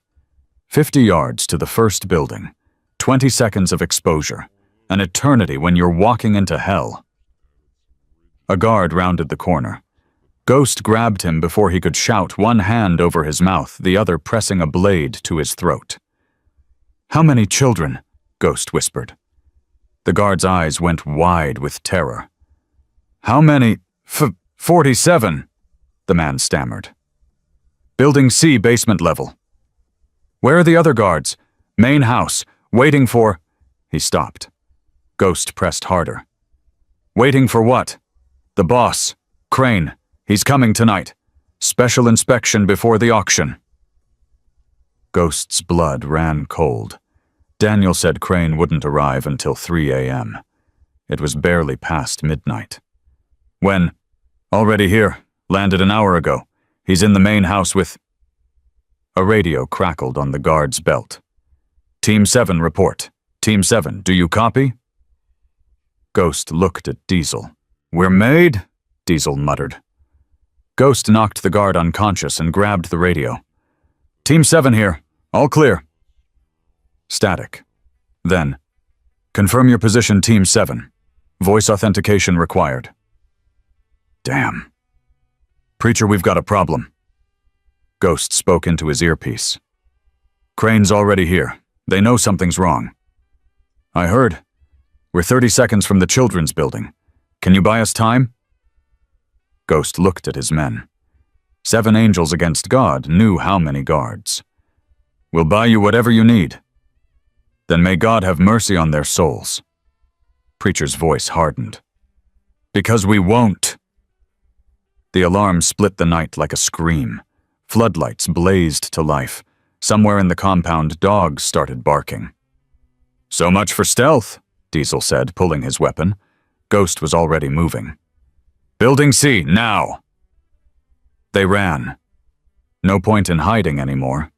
50 yards to the first building, 20 seconds of exposure, an eternity when you're walking into hell. A guard rounded the corner. Ghost grabbed him before he could shout, one hand over his mouth, the other pressing a blade to his throat. "How many children?" Ghost whispered. The guard's eyes went wide with terror. "How many? 47, the man stammered. "Building C, basement level." "Where are the other guards?" "Main house, waiting for—" He stopped. Ghost pressed harder. "Waiting for what?" "The boss. Crane. He's coming tonight. Special inspection before the auction." Ghost's blood ran cold. Daniel said Crane wouldn't arrive until 3 a.m. It was barely past midnight. "When?" "Already here. Landed an hour ago. He's in the main house with—" A radio crackled on the guard's belt. "Team 7 report. Team 7, do you copy?" Ghost looked at Diesel. "We're made," Diesel muttered. Ghost knocked the guard unconscious and grabbed the radio. "Team 7 here. All clear." Static. Then, "Confirm your position, Team 7. Voice authentication required." Damn. "Preacher, we've got a problem." Ghost spoke into his earpiece. "Crane's already here. They know something's wrong." "I heard. We're 30 seconds from the children's building. Can you buy us time?" Ghost looked at his men. 7 angels against God knew how many guards. "We'll buy you whatever you need." "Then may God have mercy on their souls." Preacher's voice hardened. "Because we won't." The alarm split the night like a scream. Floodlights blazed to life. Somewhere in the compound, dogs started barking. "So much for stealth," Diesel said, pulling his weapon. Ghost was already moving. "Building C, now!" They ran. No point in hiding anymore.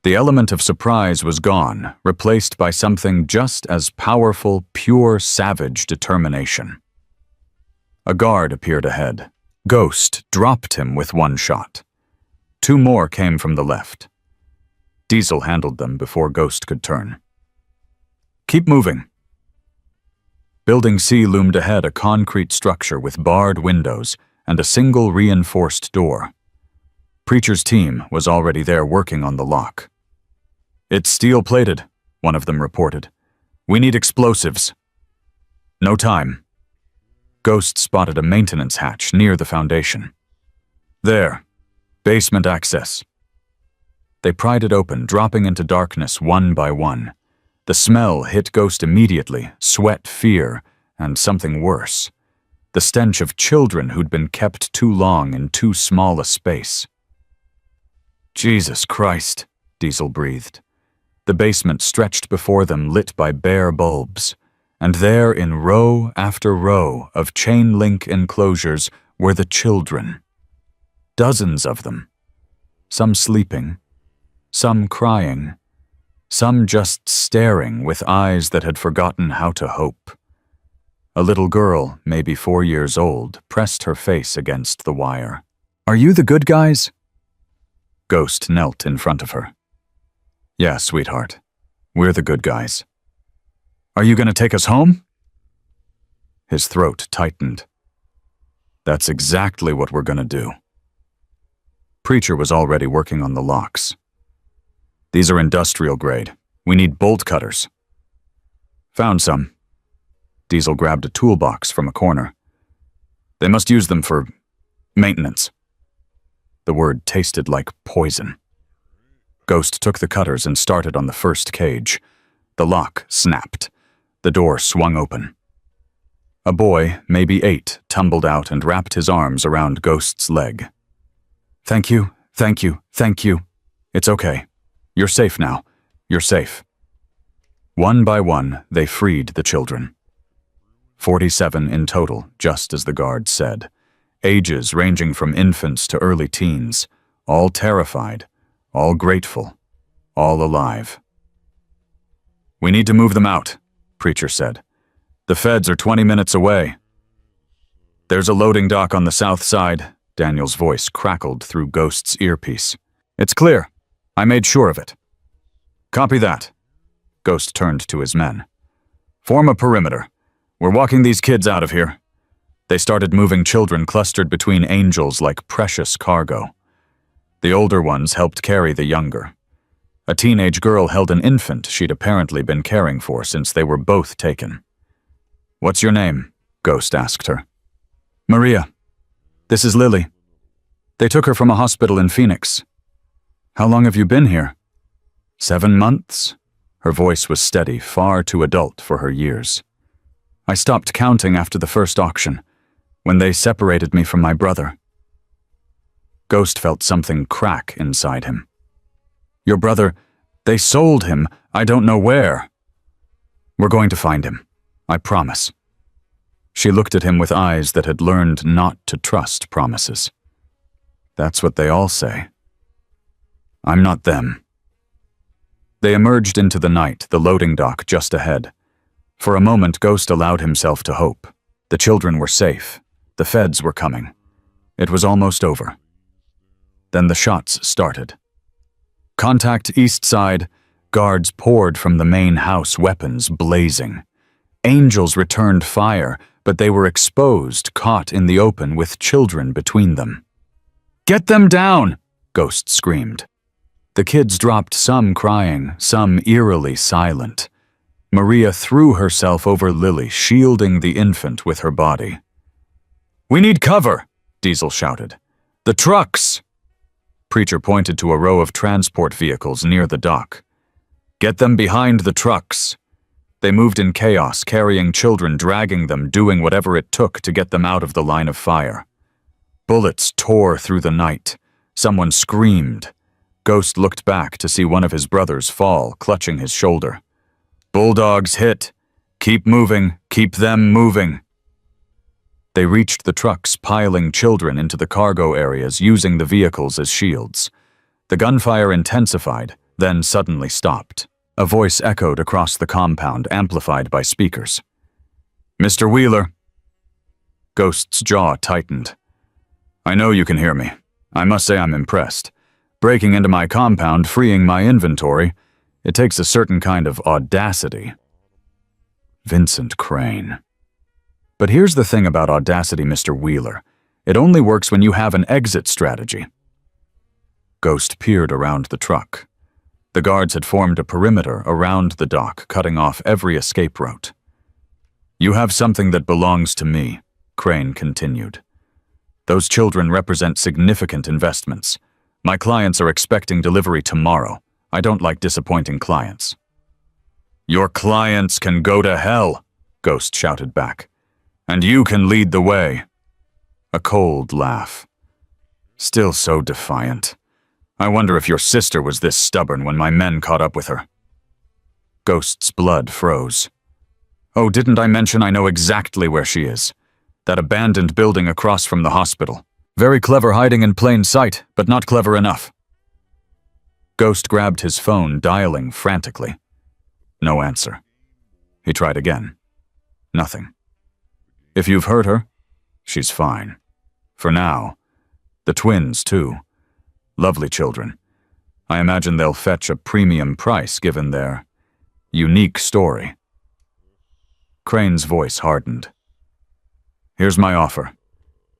The element of surprise was gone, replaced by something just as powerful, pure, savage determination. A guard appeared ahead. Ghost dropped him with one shot. 2 more came from the left. Diesel handled them before Ghost could turn. "Keep moving." Building C loomed ahead, a concrete structure with barred windows and a single reinforced door. Preacher's team was already there working on the lock. "It's steel-plated," one of them reported. "We need explosives." "No time." Ghost spotted a maintenance hatch near the foundation. "There. Basement access." They pried it open, dropping into darkness one by one. The smell hit Ghost immediately, sweat, fear, and something worse. The stench of children who'd been kept too long in too small a space. "Jesus Christ," Diesel breathed. The basement stretched before them, lit by bare bulbs. And there, in row after row of chain-link enclosures, were the children. Dozens of them. Some sleeping, some crying, some just staring with eyes that had forgotten how to hope. A little girl, maybe 4 years old, pressed her face against the wire. "Are you the good guys?" Ghost knelt in front of her. "Yeah, sweetheart. We're the good guys." "Are you going to take us home?" His throat tightened. "That's exactly what we're going to do." Preacher was already working on the locks. "These are industrial grade. We need bolt cutters." "Found some." Diesel grabbed a toolbox from a corner. "They must use them for maintenance." The word tasted like poison. Ghost took the cutters and started on the first cage. The lock snapped. The door swung open. A boy, maybe 8, tumbled out and wrapped his arms around Ghost's leg. "Thank you, thank you, thank you. It's okay. You're safe now. You're safe." One by one, they freed the children. 47 in total, just as the guard said. Ages ranging from infants to early teens, all terrified, all grateful, all alive. "We need to move them out," Preacher said. "The feds are 20 minutes away." There's a loading dock on the south side, Daniel's voice crackled through Ghost's earpiece. It's clear. I made sure of it. Copy that. Ghost turned to his men. Form a perimeter. We're walking these kids out of here. They started moving children clustered between angels like precious cargo. The older ones helped carry the younger. A teenage girl held an infant she'd apparently been caring for since they were both taken. What's your name? Ghost asked her. Maria. This is Lily. They took her from a hospital in Phoenix. How long have you been here? 7 months? Her voice was steady, far too adult for her years. I stopped counting after the first auction, when they separated me from my brother. Ghost felt something crack inside him. Your brother, they sold him, I don't know where. We're going to find him, I promise. She looked at him with eyes that had learned not to trust promises. That's what they all say. I'm not them. They emerged into the night, the loading dock just ahead. For a moment, Ghost allowed himself to hope. The children were safe. The feds were coming. It was almost over. Then the shots started. Contact east side. Guards poured from the main house, weapons blazing. Angels returned fire, but they were exposed, caught in the open with children between them. Get them down! Ghost screamed. The kids dropped, some crying, some eerily silent. Maria threw herself over Lily, shielding the infant with her body. We need cover, Diesel shouted. The trucks! Preacher pointed to a row of transport vehicles near the dock. Get them behind the trucks. They moved in chaos, carrying children, dragging them, doing whatever it took to get them out of the line of fire. Bullets tore through the night. Someone screamed. Ghost looked back to see one of his brothers fall, clutching his shoulder. Bulldogs hit. Keep moving. Keep them moving. They reached the trucks, piling children into the cargo areas, using the vehicles as shields. The gunfire intensified, then suddenly stopped. A voice echoed across the compound, amplified by speakers. Mr. Wheeler. Ghost's jaw tightened. I know you can hear me. I must say I'm impressed. Breaking into my compound, freeing my inventory, it takes a certain kind of audacity. Vincent Crane. But here's the thing about audacity, Mr. Wheeler. It only works when you have an exit strategy. Ghost peered around the truck. The guards had formed a perimeter around the dock, cutting off every escape route. You have something that belongs to me, Crane continued. Those children represent significant investments. My clients are expecting delivery tomorrow. I don't like disappointing clients. Your clients can go to hell, Ghost shouted back. And you can lead the way. A cold laugh. Still so defiant. I wonder if your sister was this stubborn when my men caught up with her. Ghost's blood froze. Oh, didn't I mention I know exactly where she is? That abandoned building across from the hospital. Very clever hiding in plain sight, but not clever enough. Ghost grabbed his phone, dialing frantically. No answer. He tried again. Nothing. If you've heard her, she's fine. For now. The twins, too. Lovely children. I imagine they'll fetch a premium price given their unique story. Crane's voice hardened. Here's my offer.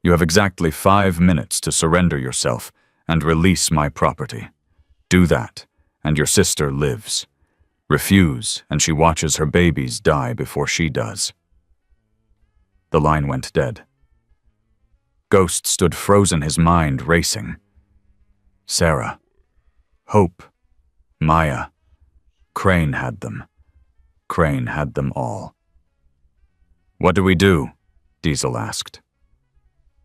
You have exactly 5 minutes to surrender yourself and release my property. Do that, and your sister lives. Refuse, and she watches her babies die before she does. The line went dead. Ghost stood frozen, his mind racing. Sarah. Hope. Maya. Crane had them. Crane had them all. What do we do? Diesel asked.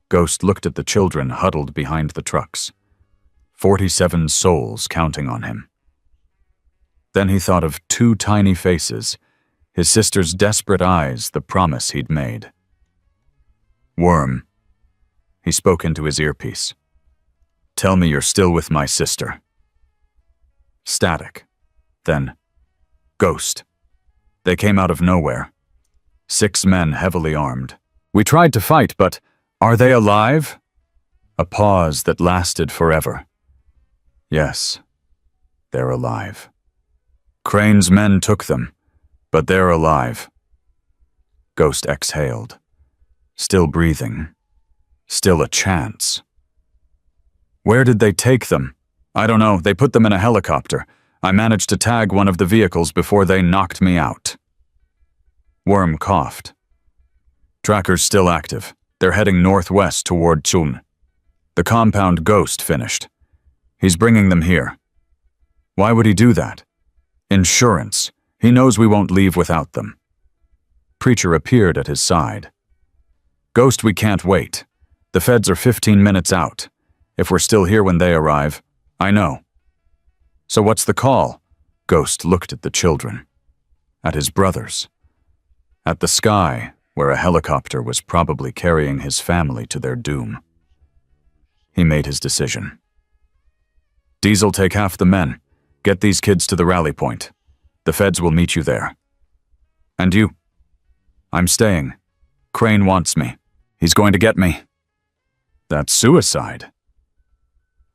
Ghost looked at the children huddled behind the trucks. 47 souls counting on him. Then he thought of 2 tiny faces, his sister's desperate eyes, the promise he'd made. Worm. He spoke into his earpiece. Tell me you're still with my sister. Static. Then, Ghost. They came out of nowhere. 6 men heavily armed. We tried to fight, but Are they alive? A pause that lasted forever. Yes, they're alive. Crane's men took them, but they're alive. Ghost exhaled. Still breathing. Still a chance. Where did they take them? I don't know. They put them in a helicopter. I managed to tag one of the vehicles before they knocked me out. Worm coughed. Tracker's still active. They're heading northwest toward Chun. The compound Ghost finished. He's bringing them here. Why would he do that? Insurance. He knows we won't leave without them. Preacher appeared at his side. Ghost, we can't wait. The feds are 15 minutes out. If we're still here when they arrive, I know. So what's the call? Ghost looked at the children. At his brothers. At the sky, where a helicopter was probably carrying his family to their doom. He made his decision. Diesel, take half the men. Get these kids to the rally point. The feds will meet you there. And you? I'm staying. Crane wants me. He's going to get me. That's suicide.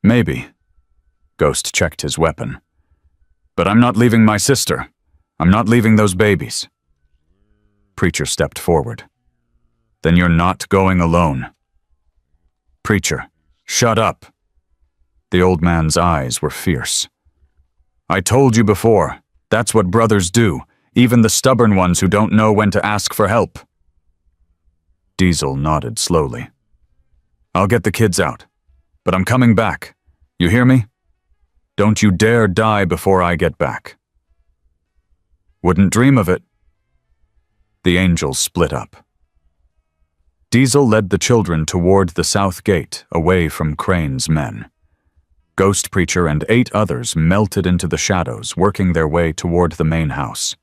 Maybe. Ghost checked his weapon. But I'm not leaving my sister. I'm not leaving those babies. Preacher stepped forward. Then you're not going alone. Preacher, shut up. The old man's eyes were fierce. I told you before, that's what brothers do, even the stubborn ones who don't know when to ask for help. Diesel nodded slowly. I'll get the kids out, but I'm coming back. You hear me? Don't you dare die before I get back. Wouldn't dream of it. The angels split up. Diesel led the children toward the south gate, away from Crane's men. Ghost Preacher and 8 others melted into the shadows, working their way toward the main house.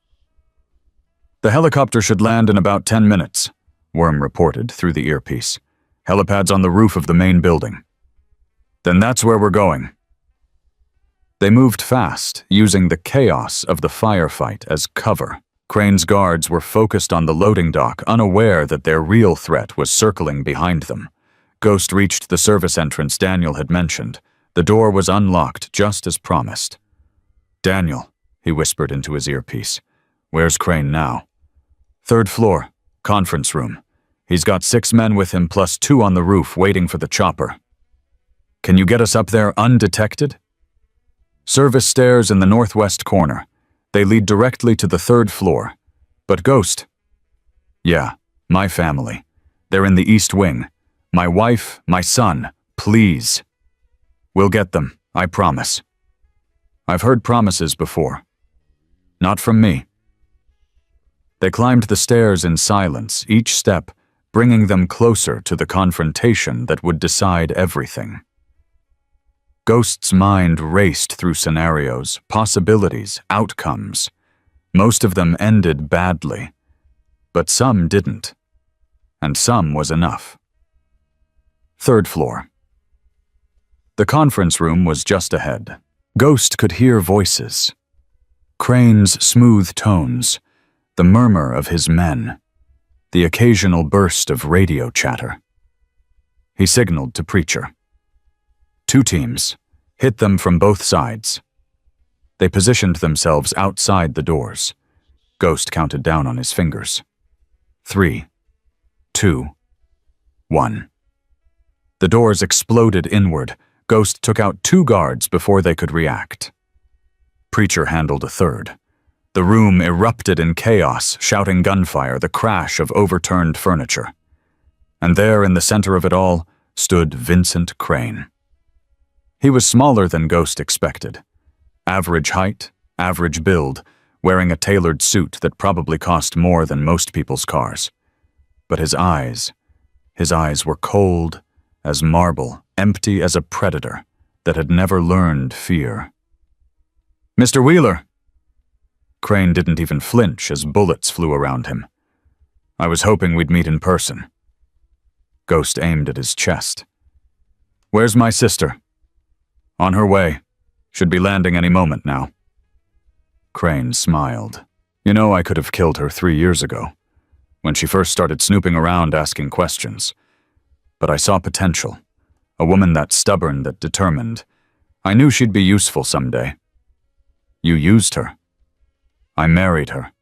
The helicopter should land in about 10 minutes, Worm reported through the earpiece. Helipad's on the roof of the main building. Then that's where we're going. They moved fast, using the chaos of the firefight as cover. Crane's guards were focused on the loading dock, unaware that their real threat was circling behind them. Ghost reached the service entrance Daniel had mentioned. The door was unlocked, just as promised. Daniel, he whispered into his earpiece. Where's Crane now? 3rd floor, conference room. He's got 6 men with him plus 2 on the roof waiting for the chopper. Can you get us up there undetected? Service stairs in the northwest corner. They lead directly to the 3rd floor. But Ghost? Yeah, my family. They're in the east wing. My wife, my son, please. We'll get them, I promise. I've heard promises before. Not from me. They climbed the stairs in silence, each step bringing them closer to the confrontation that would decide everything. Ghost's mind raced through scenarios, possibilities, outcomes. Most of them ended badly, but some didn't, and some was enough. 3rd floor. The conference room was just ahead. Ghost could hear voices. Crane's smooth tones, the murmur of his men, the occasional burst of radio chatter. He signaled to Preacher. 2 teams. Hit them from both sides. They positioned themselves outside the doors. Ghost counted down on his fingers. 3, 2, 1. The doors exploded inward. Ghost took out 2 guards before they could react. Preacher handled a 3rd. The room erupted in chaos, shouting gunfire, the crash of overturned furniture. And there, in the center of it all, stood Vincent Crane. He was smaller than Ghost expected. Average height, average build, wearing a tailored suit that probably cost more than most people's cars. But his eyes were cold as marble, empty as a predator that had never learned fear. Mr. Wheeler! Crane didn't even flinch as bullets flew around him. I was hoping we'd meet in person. Ghost aimed at his chest. Where's my sister? On her way. Should be landing any moment now. Crane smiled. You know, I could have killed her 3 years ago, when she first started snooping around asking questions. But I saw potential. A woman that stubborn, that determined. I knew she'd be useful someday. You used her. I married her.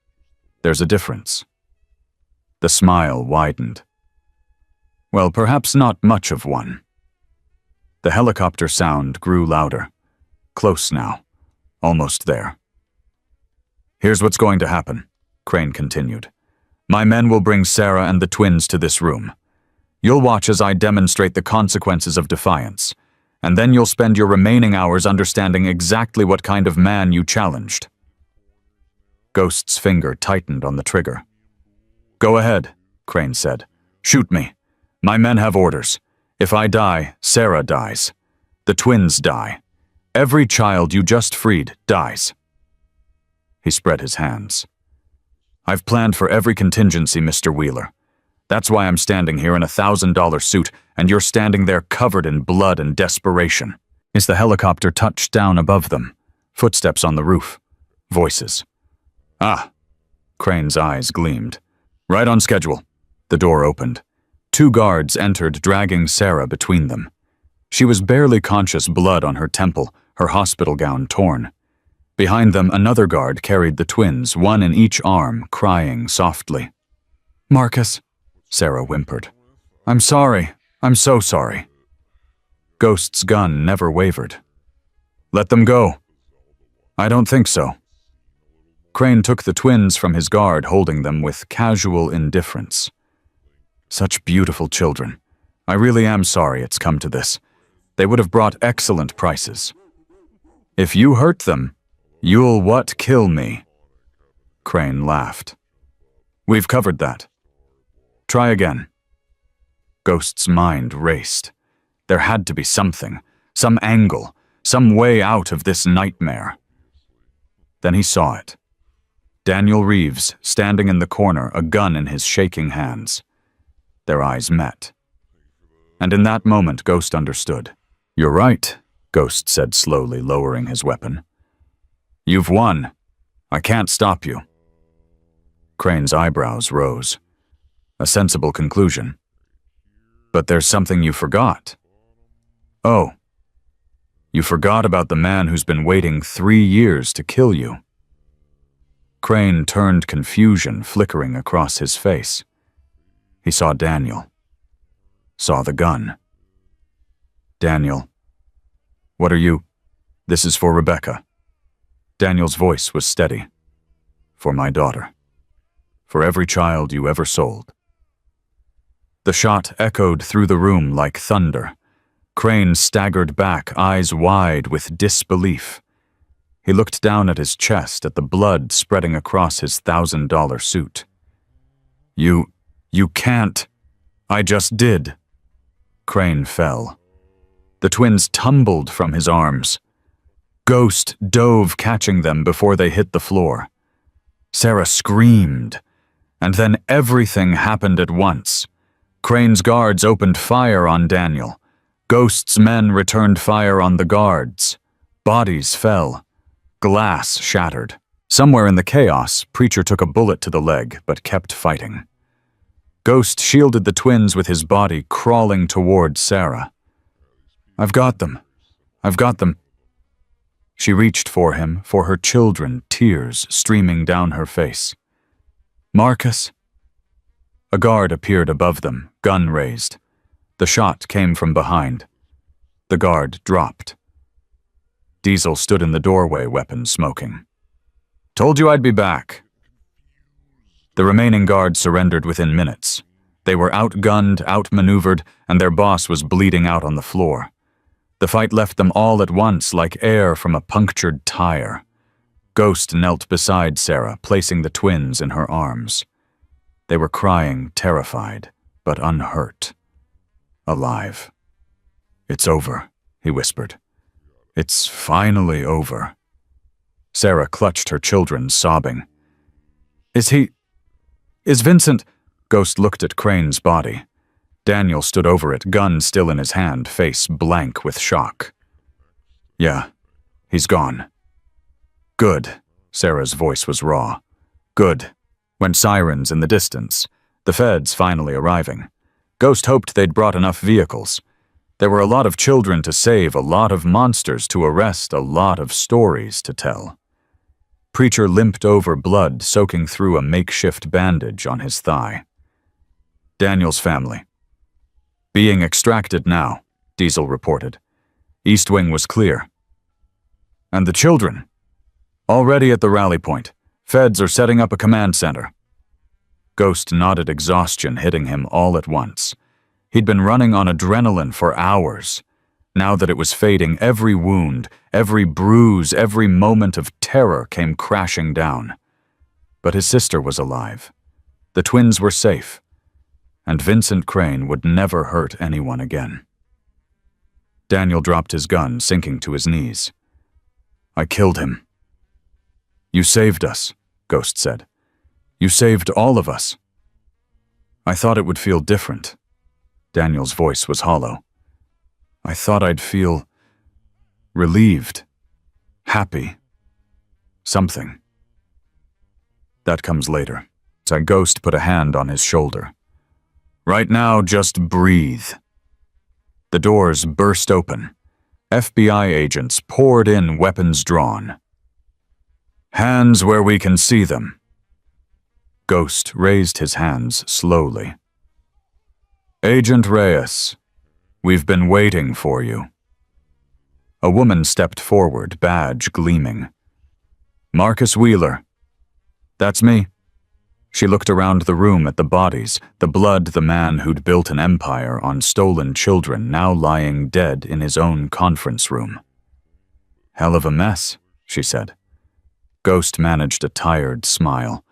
There's a difference. The smile widened. Well, perhaps not much of one. The helicopter sound grew louder. Close now. Almost there. Here's what's going to happen, Crane continued. My men will bring Sarah and the twins to this room. You'll watch as I demonstrate the consequences of defiance, and then you'll spend your remaining hours understanding exactly what kind of man you challenged. Ghost's finger tightened on the trigger. Go ahead, Crane said. Shoot me. My men have orders. If I die, Sarah dies. The twins die. Every child you just freed dies. He spread his hands. I've planned for every contingency, Mr. Wheeler. That's why I'm standing here in a $1,000 suit, and you're standing there covered in blood and desperation. As the helicopter touched down above them, footsteps on the roof, voices. Ah, Crane's eyes gleamed. Right on schedule. The door opened. 2 guards entered, dragging Sarah between them. She was barely conscious, blood on her temple, her hospital gown torn. Behind them, another guard carried the twins, one in each arm, crying softly. Marcus, Sarah whimpered. I'm sorry. I'm so sorry. Ghost's gun never wavered. Let them go. I don't think so. Crane took the twins from his guard, holding them with casual indifference. Such beautiful children. I really am sorry it's come to this. They would have brought excellent prices. If you hurt them, you'll what kill me? Crane laughed. We've covered that. Try again. Ghost's mind raced. There had to be something, some angle, some way out of this nightmare. Then he saw it. Daniel Reeves, standing in the corner, a gun in his shaking hands. Their eyes met. And in that moment, Ghost understood. You're right, Ghost said slowly, lowering his weapon. You've won. I can't stop you. Crane's eyebrows rose. A sensible conclusion. But there's something you forgot. Oh. You forgot about the man who's been waiting 3 years to kill you. Crane turned, confusion flickering across his face. He saw Daniel. Saw the gun. Daniel. What are you? This is for Rebecca. Daniel's voice was steady. For my daughter. For every child you ever sold. The shot echoed through the room like thunder. Crane staggered back, eyes wide with disbelief. He looked down at his chest, at the blood spreading across his $1,000 suit. You can't. I just did. Crane fell. The twins tumbled from his arms. Ghost dove, catching them before they hit the floor. Sarah screamed. And then everything happened at once. Crane's guards opened fire on Daniel. Ghost's men returned fire on the guards. Bodies fell. Glass shattered. Somewhere in the chaos, Preacher took a bullet to the leg, but kept fighting. Ghost shielded the twins with his body, crawling toward Sarah. I've got them. I've got them. She reached for him, for her children, tears streaming down her face. Marcus? A guard appeared above them, gun raised. The shot came from behind. The guard dropped. Diesel stood in the doorway, weapon smoking. Told you I'd be back. The remaining guards surrendered within minutes. They were outgunned, outmaneuvered, and their boss was bleeding out on the floor. The fight left them all at once like air from a punctured tire. Ghost knelt beside Sarah, placing the twins in her arms. They were crying, terrified, but unhurt. Alive. It's over, he whispered. It's finally over. Sarah clutched her children, sobbing. Is Vincent? Ghost looked at Crane's body. Daniel stood over it, gun still in his hand, face blank with shock. Yeah, he's gone. Good. Sarah's voice was raw. Good. Went sirens in the distance. The feds finally arriving. Ghost hoped they'd brought enough vehicles. There were a lot of children to save, a lot of monsters to arrest, a lot of stories to tell. Preacher limped over, blood soaking through a makeshift bandage on his thigh. Daniel's family. Being extracted now, Diesel reported. East Wing was clear. And the children? Already at the rally point. Feds are setting up a command center. Ghost nodded, exhaustion hitting him all at once. He'd been running on adrenaline for hours. Now that it was fading, every wound, every bruise, every moment of terror came crashing down. But his sister was alive. The twins were safe. And Vincent Crane would never hurt anyone again. Daniel dropped his gun, sinking to his knees. I killed him. You saved us, Ghost said. You saved all of us. I thought it would feel different. Daniel's voice was hollow. I thought I'd feel relieved, happy, something. That comes later. Ghost put a hand on his shoulder. Right now, just breathe. The doors burst open. FBI agents poured in, weapons drawn. Hands where we can see them. Ghost raised his hands slowly. Agent Reyes, we've been waiting for you. A woman stepped forward, badge gleaming. Marcus Wheeler. That's me. She looked around the room at the bodies, the blood, the man who'd built an empire on stolen children now lying dead in his own conference room. Hell of a mess, she said. Ghost managed a tired smile.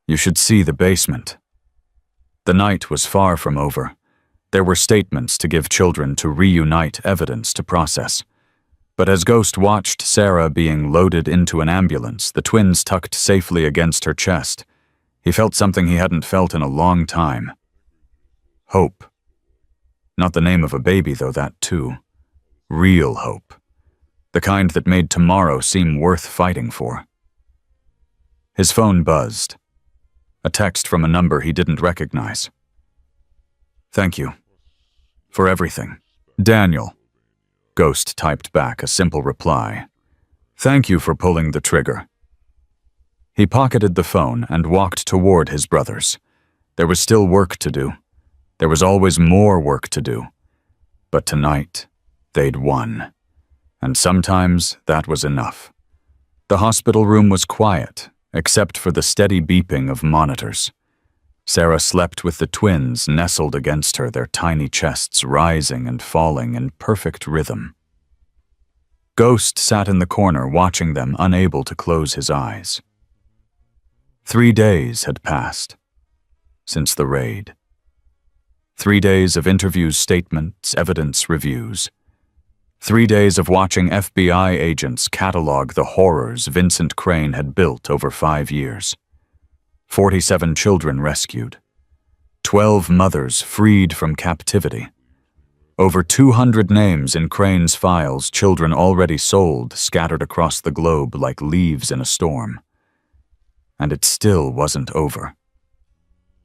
You should see the basement. The night was far from over. There were statements to give children to reunite, evidence to process. But as Ghost watched Sarah being loaded into an ambulance, the twins tucked safely against her chest, he felt something he hadn't felt in a long time. Hope. Not the name of a baby, though, that too. Real hope. The kind that made tomorrow seem worth fighting for. His phone buzzed. A text from a number he didn't recognize. Thank you. For everything. Daniel. Ghost typed back a simple reply. Thank you for pulling the trigger. He pocketed the phone and walked toward his brothers. There was still work to do. There was always more work to do. But tonight, they'd won. And sometimes that was enough. The hospital room was quiet, except for the steady beeping of monitors. Sarah slept with the twins nestled against her, their tiny chests rising and falling in perfect rhythm. Ghost sat in the corner watching them, unable to close his eyes. 3 days had passed since the raid. 3 days of interviews, statements, evidence reviews. 3 days of watching FBI agents catalog the horrors Vincent Crane had built over 5 years. 47 children rescued. 12 mothers freed from captivity. Over 200 names in Crane's files, children already sold, scattered across the globe like leaves in a storm. And it still wasn't over.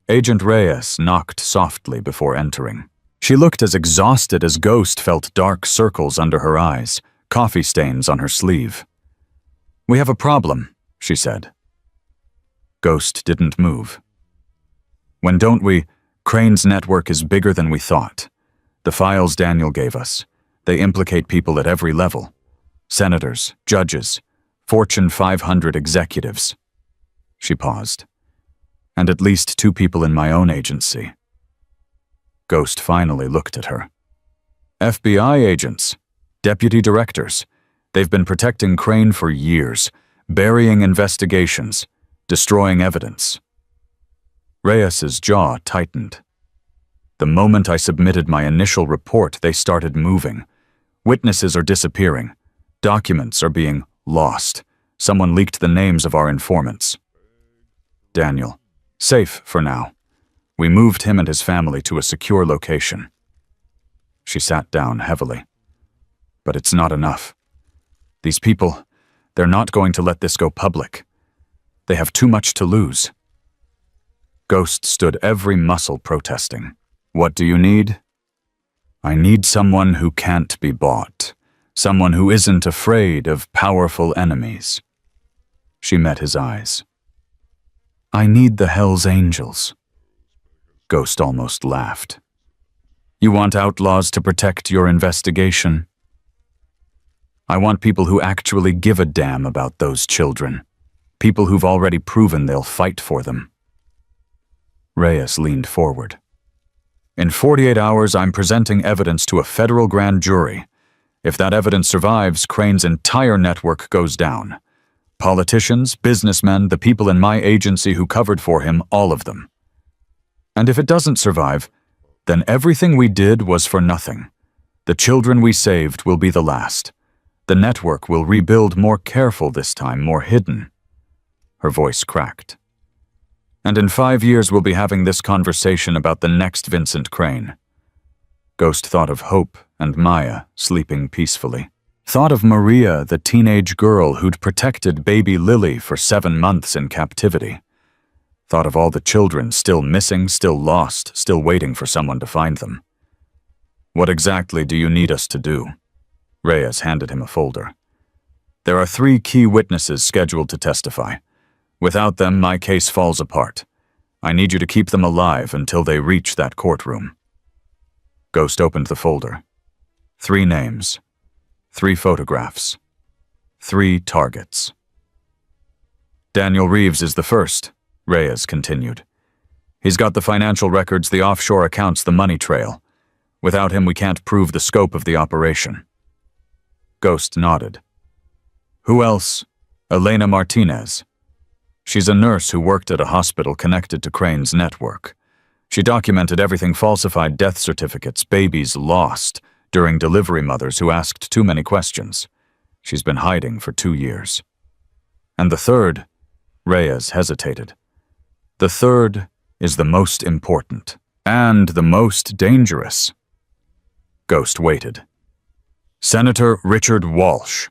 Agent Reyes knocked softly before entering. She looked as exhausted as Ghost felt dark circles under her eyes, coffee stains on her sleeve. We have a problem, she said. Ghost didn't move. When don't we? Crane's network is bigger than we thought. The files Daniel gave us, they implicate people at every level. Senators, judges, Fortune 500 executives. She paused. And at least 2 people in my own agency. Ghost finally looked at her. FBI agents, deputy directors. They've been protecting Crane for years, burying investigations, destroying evidence. Reyes's jaw tightened. The moment I submitted my initial report, they started moving. Witnesses are disappearing. Documents are being lost. Someone leaked the names of our informants. Daniel. Safe for now. We moved him and his family to a secure location. She sat down heavily. But it's not enough. These people, they're not going to let this go public. They have too much to lose. Ghost stood, every muscle protesting. What do you need? I need someone who can't be bought. Someone who isn't afraid of powerful enemies. She met his eyes. I need the hellsangels. Ghost almost laughed. You want outlaws to protect your investigation? I want people who actually give a damn about those children. People who've already proven they'll fight for them. Reyes leaned forward. In 48 hours, I'm presenting evidence to a federal grand jury. If that evidence survives, Crane's entire network goes down. Politicians, businessmen, the people in my agency who covered for him, all of them. And if it doesn't survive, then everything we did was for nothing. The children we saved will be the last. The network will rebuild more careful this time, more hidden. Her voice cracked. And in 5 years we'll be having this conversation about the next Vincent Crane. Ghost thought of Hope and Maya sleeping peacefully. Thought of Maria, the teenage girl who'd protected baby Lily for 7 months in captivity. Thought of all the children still missing, still lost, still waiting for someone to find them. What exactly do you need us to do? Reyes handed him a folder. There are 3 key witnesses scheduled to testify. Without them, my case falls apart. I need you to keep them alive until they reach that courtroom. Ghost opened the folder. 3 names. 3 photographs. 3 targets. Daniel Reeves is the first, Reyes continued. He's got the financial records, the offshore accounts, the money trail. Without him, we can't prove the scope of the operation. Ghost nodded. Who else? Elena Martinez. She's a nurse who worked at a hospital connected to Crane's network. She documented everything: falsified death certificates, babies lost, during delivery mothers who asked too many questions. She's been hiding for 2 years. And the third, Reyes hesitated. The third is the most important, and the most dangerous. Ghost waited. Senator Richard Walsh.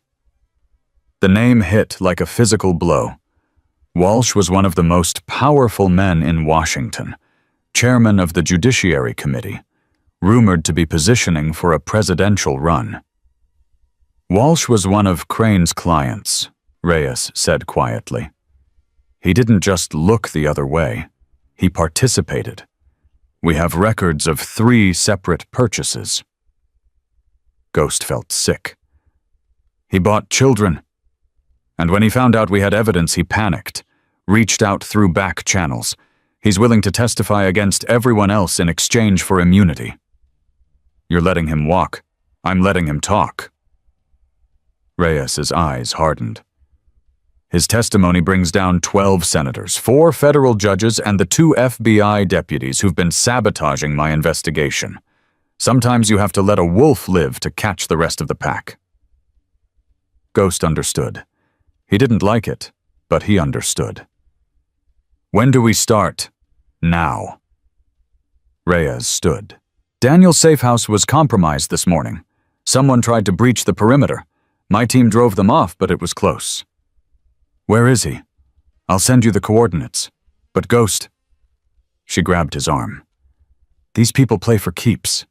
The name hit like a physical blow. Walsh was one of the most powerful men in Washington, chairman of the Judiciary Committee, rumored to be positioning for a presidential run. Walsh was one of Crane's clients, Reyes said quietly. He didn't just look the other way. He participated. We have records of 3 separate purchases. Ghost felt sick. He bought children. And when he found out we had evidence, he panicked, reached out through back channels. He's willing to testify against everyone else in exchange for immunity. You're letting him walk. I'm letting him talk. Reyes's eyes hardened. His testimony brings down 12 senators, 4 federal judges, and the 2 FBI deputies who've been sabotaging my investigation. Sometimes you have to let a wolf live to catch the rest of the pack. Ghost understood. He didn't like it, but he understood. When do we start? Now. Reyes stood. Daniel's safe house was compromised this morning. Someone tried to breach the perimeter. My team drove them off, but it was close. Where is he? I'll send you the coordinates. But Ghost... She grabbed his arm. These people play for keeps.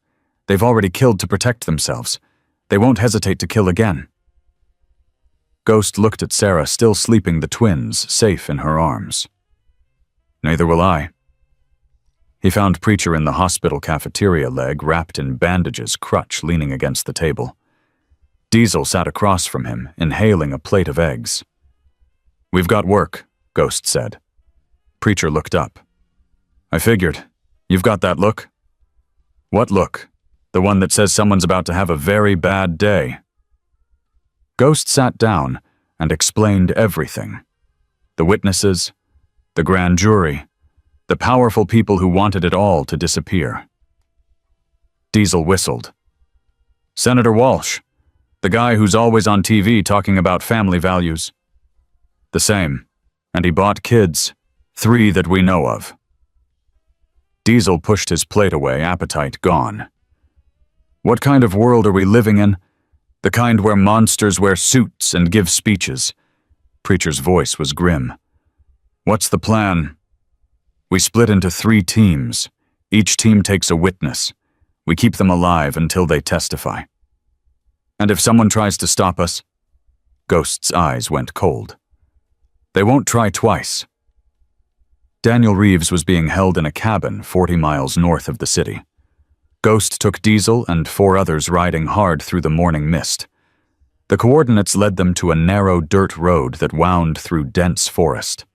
They've already killed to protect themselves. They won't hesitate to kill again. Ghost looked at Sarah, still sleeping, the twins, safe in her arms. Neither will I. He found Preacher in the hospital cafeteria, leg wrapped in bandages, crutch leaning against the table. Diesel sat across from him, inhaling a plate of eggs. We've got work, Ghost said. Preacher looked up. I figured. You've got that look? What look? The one that says someone's about to have a very bad day. Ghost sat down and explained everything. The witnesses, the grand jury, the powerful people who wanted it all to disappear. Diesel whistled. Senator Walsh, the guy who's always on TV talking about family values. The same, and he bought kids, 3 that we know of. Diesel pushed his plate away, appetite gone. What kind of world are we living in? The kind where monsters wear suits and give speeches. Preacher's voice was grim. What's the plan? We split into 3 teams. Each team takes a witness. We keep them alive until they testify. And if someone tries to stop us? Ghost's eyes went cold. They won't try twice. Daniel Reeves was being held in a cabin 40 miles north of the city. Ghost took Diesel and 4 others riding hard through the morning mist. The coordinates led them to a narrow dirt road that wound through dense forest.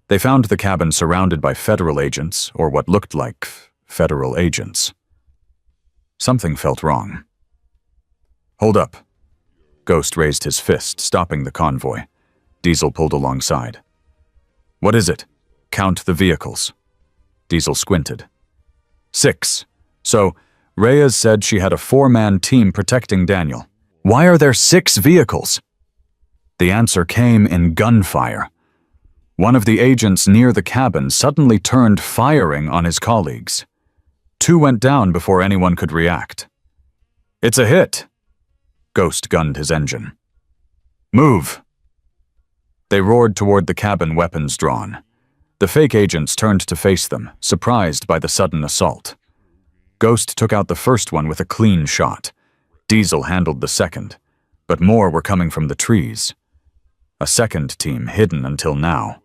They found the cabin surrounded by federal agents, or what looked like federal agents. Something felt wrong. Hold up. Ghost raised his fist, stopping the convoy. Diesel pulled alongside. What is it? Count the vehicles. Diesel squinted. 6. So, Reyes said she had a 4-man team protecting Daniel. Why are there 6 vehicles? The answer came in gunfire. One of the agents near the cabin suddenly turned firing on his colleagues. 2 went down before anyone could react. It's a hit. Ghost gunned his engine. Move. They roared toward the cabin, weapons drawn. The fake agents turned to face them, surprised by the sudden assault. Ghost took out the first one with a clean shot. Diesel handled the second, but more were coming from the trees. A second team hidden until now.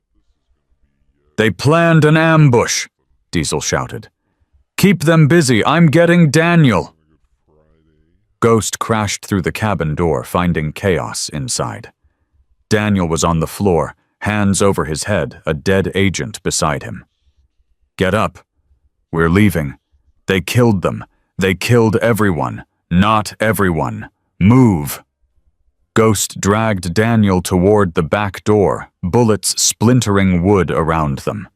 They planned an ambush, Diesel shouted. Keep them busy, I'm getting Daniel. Ghost crashed through the cabin door, finding chaos inside. Daniel was on the floor, hands over his head, a dead agent beside him. Get up. We're leaving. They killed them. They killed everyone. Not everyone. Move. Ghost dragged Daniel toward the back door, bullets splintering wood around them.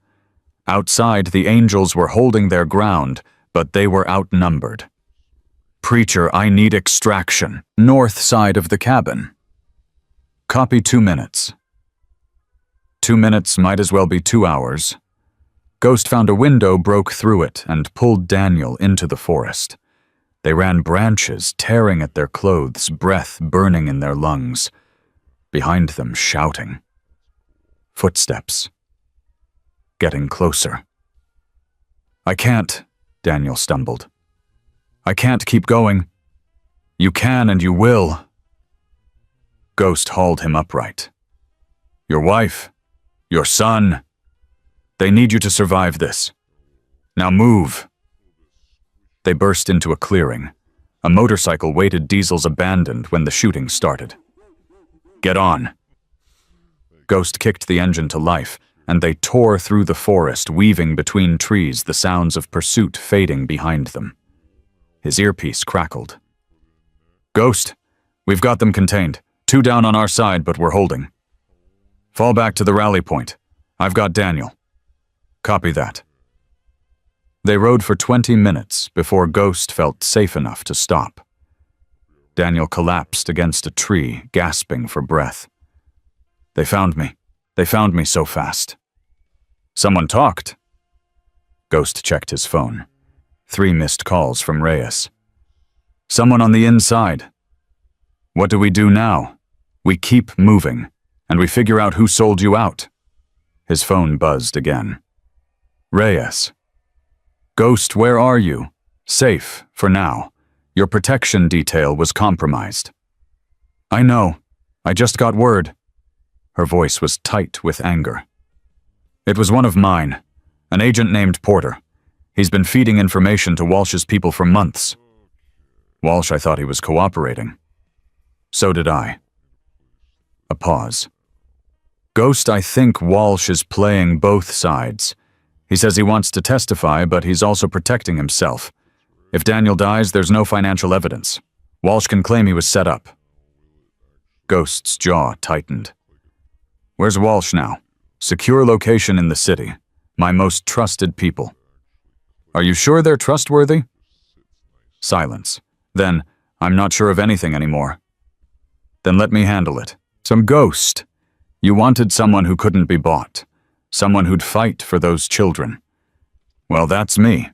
Outside, the angels were holding their ground, but they were outnumbered. Preacher, I need extraction. North side of the cabin. Copy 2 minutes. 2 minutes might as well be 2 hours. Ghost found a window, broke through it, and pulled Daniel into the forest. They ran branches, tearing at their clothes, breath burning in their lungs. Behind them, shouting. Footsteps. Getting closer. I can't, Daniel stumbled. I can't keep going. You can and you will. Ghost hauled him upright. Your wife, your son, they need you to survive this. Now move. They burst into a clearing. A motorcycle waited Diesel's abandoned when the shooting started. Get on. Ghost kicked the engine to life, and they tore through the forest, weaving between trees, the sounds of pursuit fading behind them. His earpiece crackled. Ghost, we've got them contained. 2 down on our side, but we're holding. Fall back to the rally point. I've got Daniel. Copy that. They rode for 20 minutes before Ghost felt safe enough to stop. Daniel collapsed against a tree, gasping for breath. They found me. They found me so fast. Someone talked. Ghost checked his phone. 3 missed calls from Reyes. Someone on the inside. What do we do now? We keep moving, and we figure out who sold you out. His phone buzzed again. Reyes. Ghost, where are you? Safe, for now. Your protection detail was compromised. I know. I just got word. Her voice was tight with anger. It was one of mine, an agent named Porter. He's been feeding information to Walsh's people for months. Walsh, I thought he was cooperating. So did I. A pause. Ghost, I think Walsh is playing both sides. He says he wants to testify, but he's also protecting himself. If Daniel dies, there's no financial evidence. Walsh can claim he was set up. Ghost's jaw tightened. Where's Walsh now? Secure location in the city. My most trusted people. Are you sure they're trustworthy? Silence. Then, I'm not sure of anything anymore. Then let me handle it. Some Ghost. You wanted someone who couldn't be bought. Someone who'd fight for those children. Well, that's me.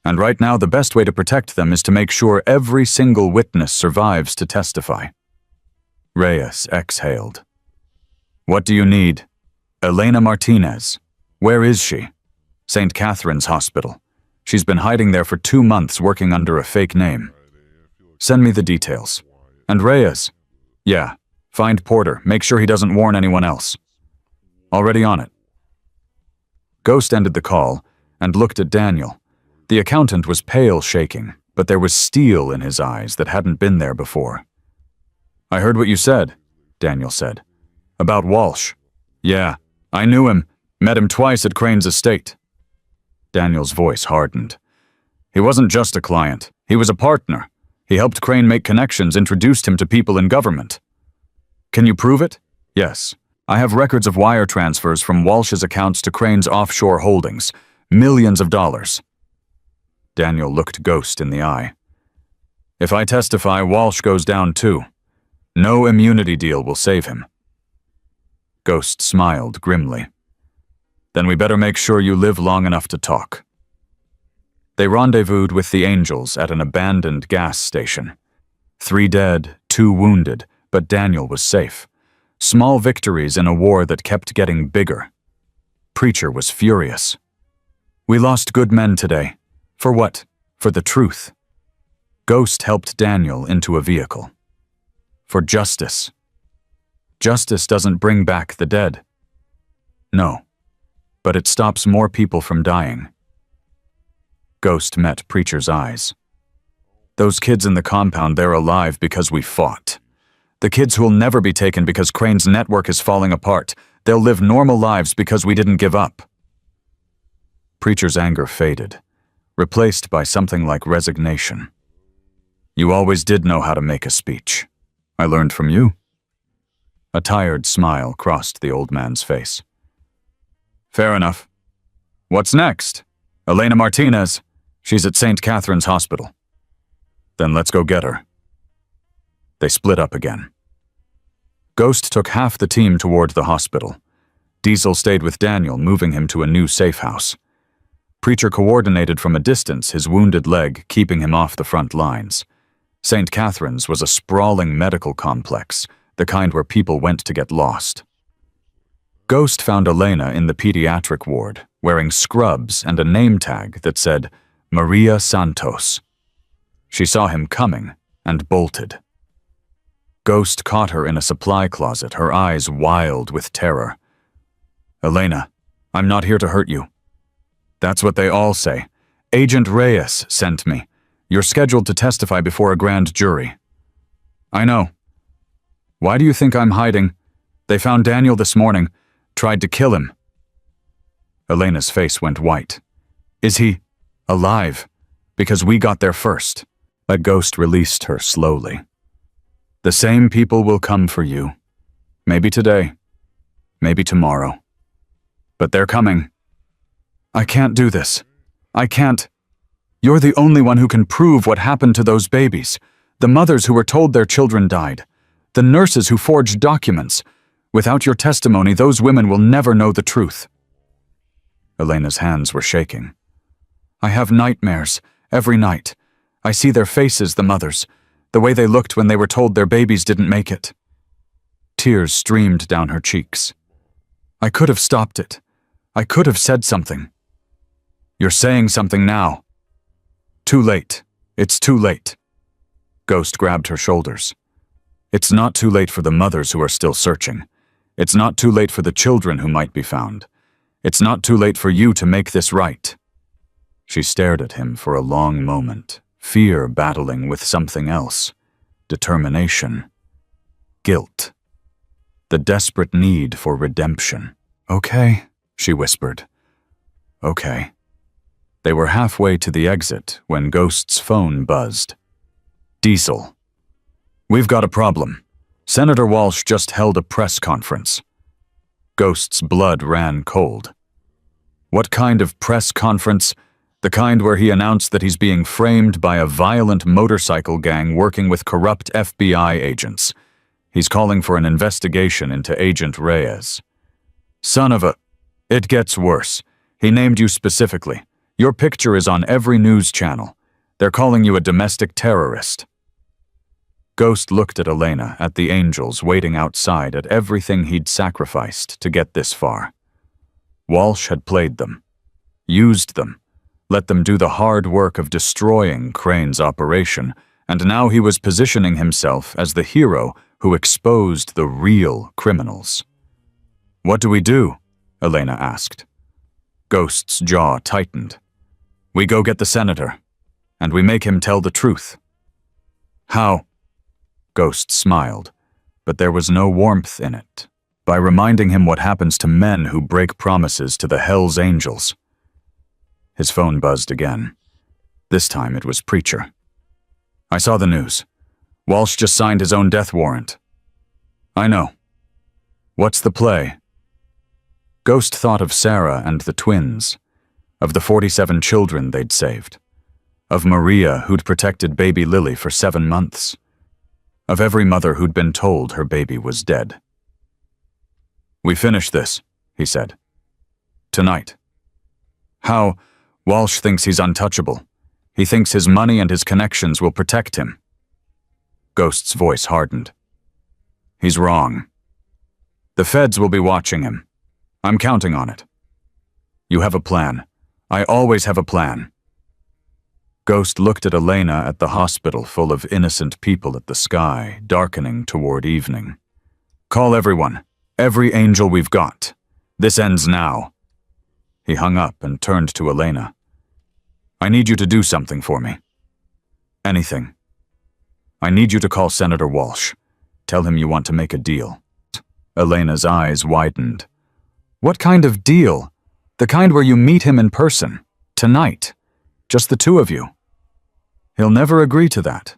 And right now, the best way to protect them is to make sure every single witness survives to testify. Reyes exhaled. What do you need? Elena Martinez. Where is she? St. Catherine's Hospital. She's been hiding there for 2 months working under a fake name. Send me the details. And Reyes? Yeah. Find Porter. Make sure he doesn't warn anyone else. Already on it. Ghost ended the call and looked at Daniel. The accountant was pale shaking, but there was steel in his eyes that hadn't been there before. I heard what you said, Daniel said. About Walsh. Yeah, I knew him. Met him twice at Crane's estate. Daniel's voice hardened. He wasn't just a client. He was a partner. He helped Crane make connections, introduced him to people in government. Can you prove it? Yes. I have records of wire transfers from Walsh's accounts to Crane's offshore holdings. Millions of dollars. Daniel looked Ghost in the eye. If I testify, Walsh goes down too. No immunity deal will save him. Ghost smiled grimly. Then we better make sure you live long enough to talk. They rendezvoused with the Angels at an abandoned gas station. 3 dead, 2 wounded, but Daniel was safe. Small victories in a war that kept getting bigger. Preacher was furious. We lost good men today. For what? For the truth. Ghost helped Daniel into a vehicle. For justice. Justice doesn't bring back the dead. No, but it stops more people from dying. Ghost met Preacher's eyes. Those kids in the compound, they're alive because we fought. The kids who'll never be taken because Crane's network is falling apart. They'll live normal lives because we didn't give up. Preacher's anger faded, replaced by something like resignation. You always did know how to make a speech. I learned from you. A tired smile crossed the old man's face. Fair enough. What's next? Elena Martinez. She's at St. Catherine's Hospital. Then let's go get her. They split up again. Ghost took half the team toward the hospital. Diesel stayed with Daniel, moving him to a new safe house. Preacher coordinated from a distance, his wounded leg keeping him off the front lines. St. Catherine's was a sprawling medical complex, the kind where people went to get lost. Ghost found Elena in the pediatric ward, wearing scrubs and a name tag that said, Maria Santos. She saw him coming and bolted. Ghost caught her in a supply closet, her eyes wild with terror. Elena, I'm not here to hurt you. That's what they all say. Agent Reyes sent me. You're scheduled to testify before a grand jury. I know. Why do you think I'm hiding? They found Daniel this morning, tried to kill him. Elena's face went white. Is he alive? Because we got there first. A Ghost released her slowly. The same people will come for you. Maybe today. Maybe tomorrow. But they're coming. I can't do this. I can't. You're the only one who can prove what happened to those babies. The mothers who were told their children died. The nurses who forged documents. Without your testimony, those women will never know the truth. Elena's hands were shaking. I have nightmares, every night. I see their faces, the mothers, the way they looked when they were told their babies didn't make it. Tears streamed down her cheeks. I could have stopped it. I could have said something. You're saying something now. Too late. It's too late. Ghost grabbed her shoulders. It's not too late for the mothers who are still searching. It's not too late for the children who might be found. It's not too late for you to make this right. She stared at him for a long moment, fear battling with something else. Determination. Guilt. The desperate need for redemption. Okay, she whispered. Okay. They were halfway to the exit when Ghost's phone buzzed. Diesel. We've got a problem. Senator Walsh just held a press conference. Ghost's blood ran cold. What kind of press conference? The kind where he announced that he's being framed by a violent motorcycle gang working with corrupt FBI agents. He's calling for an investigation into Agent Reyes. Son of a... It gets worse. He named you specifically. Your picture is on every news channel. They're calling you a domestic terrorist. Ghost looked at Elena, at the Angels waiting outside, at everything he'd sacrificed to get this far. Walsh had played them, used them, let them do the hard work of destroying Crane's operation, and now he was positioning himself as the hero who exposed the real criminals. "What do we do?" Elena asked. Ghost's jaw tightened. "We go get the senator, and we make him tell the truth." "How?" Ghost smiled, but there was no warmth in it. "By reminding him what happens to men who break promises to the hellsangels." His phone buzzed again. This time it was Preacher. "I saw the news. Walsh just signed his own death warrant." "I know. What's the play?" Ghost thought of Sarah and the twins, of the 47 children they'd saved, of Maria who'd protected baby Lily for 7 months, of every mother who'd been told her baby was dead. "We finish this," he said. "Tonight." "How? Walsh thinks he's untouchable. He thinks his money and his connections will protect him." Ghost's voice hardened. "He's wrong. The feds will be watching him. I'm counting on it. You have a plan. I always have a plan." Ghost looked at Elena at the hospital full of innocent people at the sky, darkening toward evening. "Call everyone. Every angel we've got. This ends now." He hung up and turned to Elena. "I need you to do something for me. Anything. I need you to call Senator Walsh. Tell him you want to make a deal." Elena's eyes widened. "What kind of deal? The kind where you meet him in person, tonight, just the two of you?" "He'll never agree to that."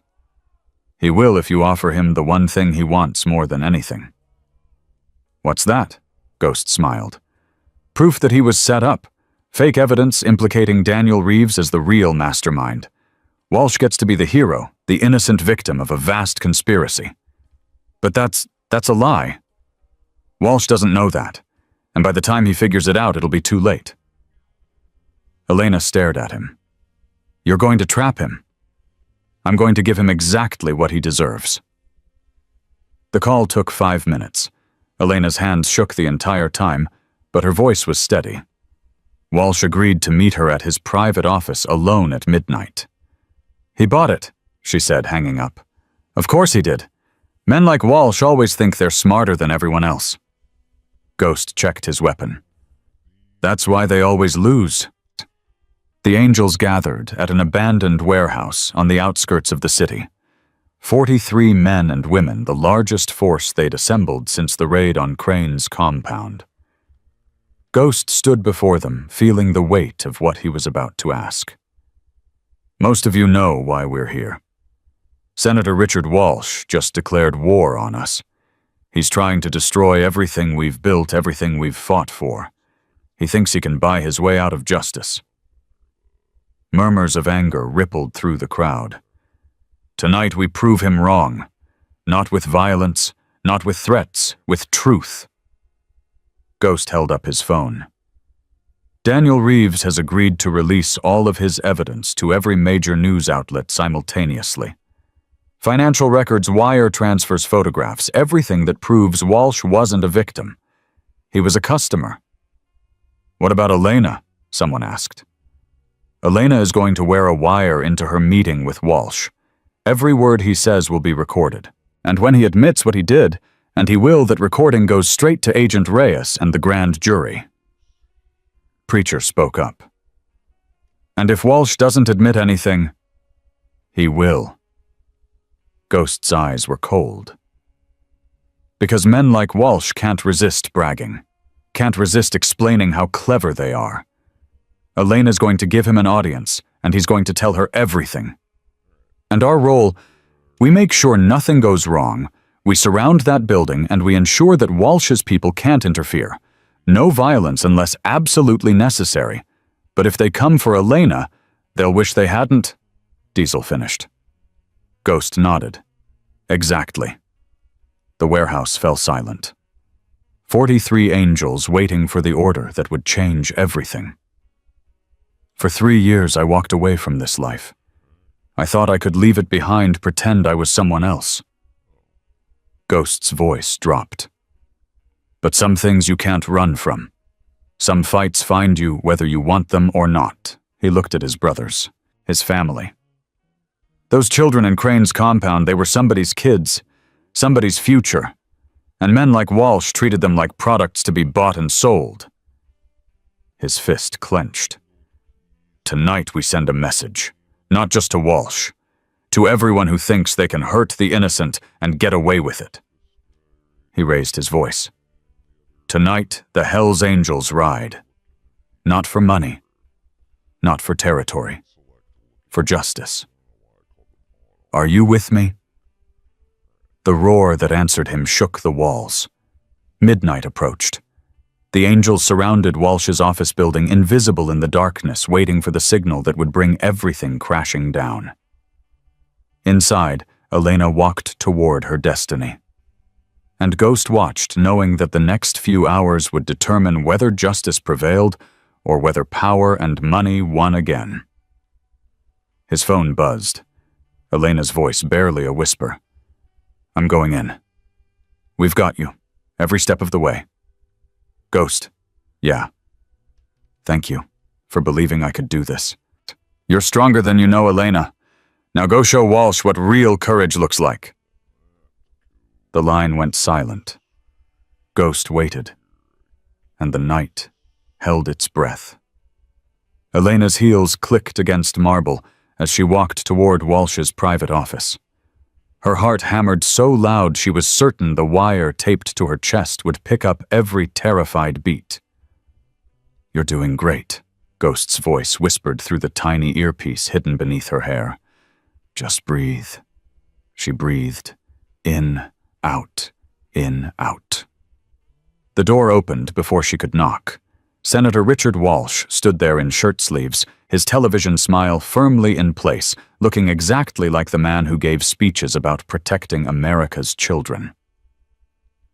"He will if you offer him the one thing he wants more than anything." "What's that?" Ghost smiled. "Proof that he was set up. Fake evidence implicating Daniel Reeves as the real mastermind. Walsh gets to be the hero, the innocent victim of a vast conspiracy." "But that's a lie." "Walsh doesn't know that, and by the time he figures it out, it'll be too late." Elena stared at him. "You're going to trap him. I'm going to give him exactly what he deserves." The call took 5 minutes. Elena's hands shook the entire time, but her voice was steady. Walsh agreed to meet her at his private office alone at midnight. "He bought it," she said, hanging up. "Of course he did. Men like Walsh always think they're smarter than everyone else." Ghost checked his weapon. "That's why they always lose." The angels gathered at an abandoned warehouse on the outskirts of the city. 43 men and women, the largest force they'd assembled since the raid on Crane's compound. Ghost stood before them, feeling the weight of what he was about to ask. "Most of you know why we're here. Senator Richard Walsh just declared war on us. He's trying to destroy everything we've built, everything we've fought for. He thinks he can buy his way out of justice." Murmurs of anger rippled through the crowd. "Tonight we prove him wrong. Not with violence, not with threats, with truth." Ghost held up his phone. "Daniel Reeves has agreed to release all of his evidence to every major news outlet simultaneously. Financial records, wire transfers, photographs, everything that proves Walsh wasn't a victim. He was a customer." "What about Elena?" someone asked. "Elena is going to wear a wire into her meeting with Walsh. Every word he says will be recorded. And when he admits what he did, and he will, that recording goes straight to Agent Reyes and the grand jury." Preacher spoke up. "And if Walsh doesn't admit anything, he will." Ghost's eyes were cold. "Because men like Walsh can't resist bragging, can't resist explaining how clever they are. Elena's going to give him an audience, and he's going to tell her everything. And our role, we make sure nothing goes wrong. We surround that building and we ensure that Walsh's people can't interfere. No violence unless absolutely necessary. But if they come for Elena, they'll wish they hadn't." Diesel finished. Ghost nodded. "Exactly." The warehouse fell silent. 43 angels waiting for the order that would change everything. "For 3 years I walked away from this life. I thought I could leave it behind, pretend I was someone else." Ghost's voice dropped. "But some things you can't run from. Some fights find you whether you want them or not, He looked at his brothers, his family. Those children in Crane's compound, they were somebody's kids, somebody's future, and men like Walsh treated them like products to be bought and sold. His fist clenched. Tonight we send a message, not just to Walsh, to everyone who thinks they can hurt the innocent and get away with it. He raised his voice. Tonight, the hellsangels ride. Not for money, not for territory, for justice. Are you with me? The roar that answered him shook the walls. Midnight approached. The angels surrounded Walsh's office building, invisible in the darkness, waiting for the signal that would bring everything crashing down. Inside, Elena walked toward her destiny. And Ghost watched, knowing that the next few hours would determine whether justice prevailed or whether power and money won again. His phone buzzed. Elena's voice barely a whisper. I'm going in. We've got you, every step of the way. Ghost. Yeah. Thank you for believing I could do this. You're stronger than you know, Elena. Now go show Walsh what real courage looks like. The line went silent. Ghost waited, and the night held its breath. Elena's heels clicked against marble as she walked toward Walsh's private office. Her heart hammered so loud she was certain the wire taped to her chest would pick up every terrified beat. You're doing great, Ghost's voice whispered through the tiny earpiece hidden beneath her hair. Just breathe. She breathed. In, out, in, out. The door opened before she could knock. Senator Richard Walsh stood there in shirt sleeves, his television smile firmly in place, looking exactly like the man who gave speeches about protecting America's children.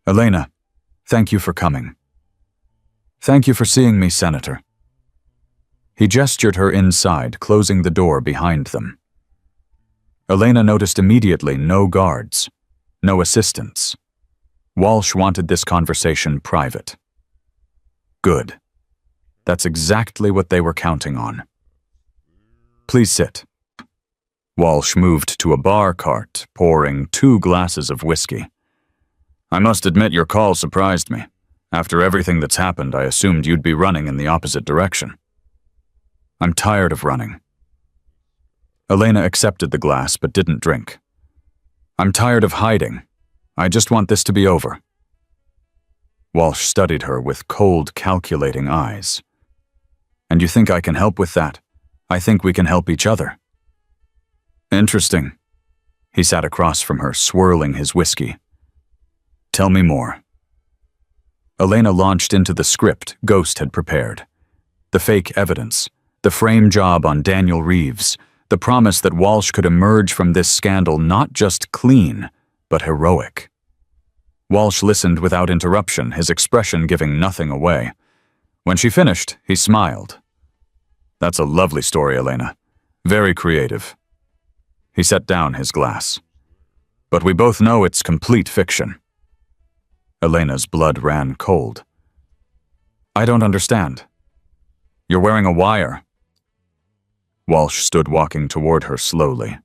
Elena, thank you for coming. Thank you for seeing me, Senator. He gestured her inside, closing the door behind them. Elena noticed immediately no guards, no assistants. Walsh wanted this conversation private. Good. That's exactly what they were counting on. Please sit. Walsh moved to a bar cart, pouring 2 glasses of whiskey. I must admit your call surprised me. After everything that's happened, I assumed you'd be running in the opposite direction. I'm tired of running. Elena accepted the glass but didn't drink. I'm tired of hiding. I just want this to be over. Walsh studied her with cold, calculating eyes. And you think I can help with that? I think we can help each other. Interesting. He sat across from her, swirling his whiskey. Tell me more. Elena launched into the script Ghost had prepared. The fake evidence, the frame job on Daniel Reeves, the promise that Walsh could emerge from this scandal not just clean, but heroic. Walsh listened without interruption, his expression giving nothing away. When she finished, he smiled. That's a lovely story, Elena. Very creative. He set down his glass. But we both know it's complete fiction. Elena's blood ran cold. I don't understand. You're wearing a wire. Walsh stood walking toward her slowly.